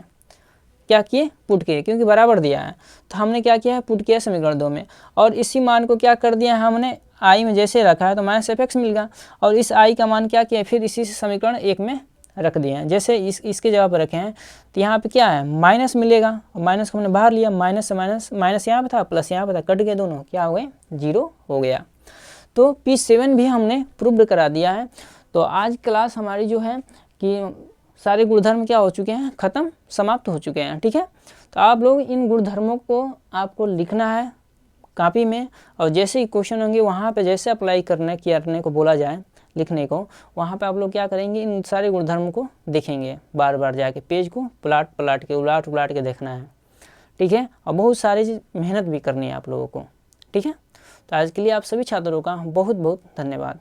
क्या किए, पुट किए, क्योंकि बराबर दिया है, तो हमने क्या किया है, पुट किया समीकरण 2 में, और इसी मान को क्या कर दिया हमने आई में जैसे रखा है, तो माइनस एफ एक्स मिल गया, और इस आई का मान क्या किया, फिर इसी समीकरण 1 में रख दिए हैं। जैसे इसके जगह पर रखे हैं, तो यहाँ पे क्या है, माइनस मिलेगा, और माइनस को हमने बाहर लिया, माइनस से माइनस, माइनस यहाँ पर था, प्लस यहाँ पर था, कट गए दोनों, क्या हो गए, 0 हो गया। तो P7 भी हमने प्रूव्ड करा दिया है। तो आज क्लास हमारी जो है कि सारे गुणधर्म क्या हो चुके हैं, ख़त्म, समाप्त हो चुके हैं, ठीक है। तो आप लोग इन गुणधर्मों को आपको लिखना है कॉपी में, और जैसे ही क्वेश्चन होंगे वहाँ पे जैसे अप्लाई करने को बोला जाए लिखने को, वहाँ पे आप लोग क्या करेंगे, इन सारे गुणधर्म को देखेंगे, बार बार जाके पेज को पलट के उलाट के देखना है, ठीक है। और बहुत सारी मेहनत भी करनी है आप लोगों को, ठीक है। तो आज के लिए आप सभी छात्रों का बहुत बहुत धन्यवाद।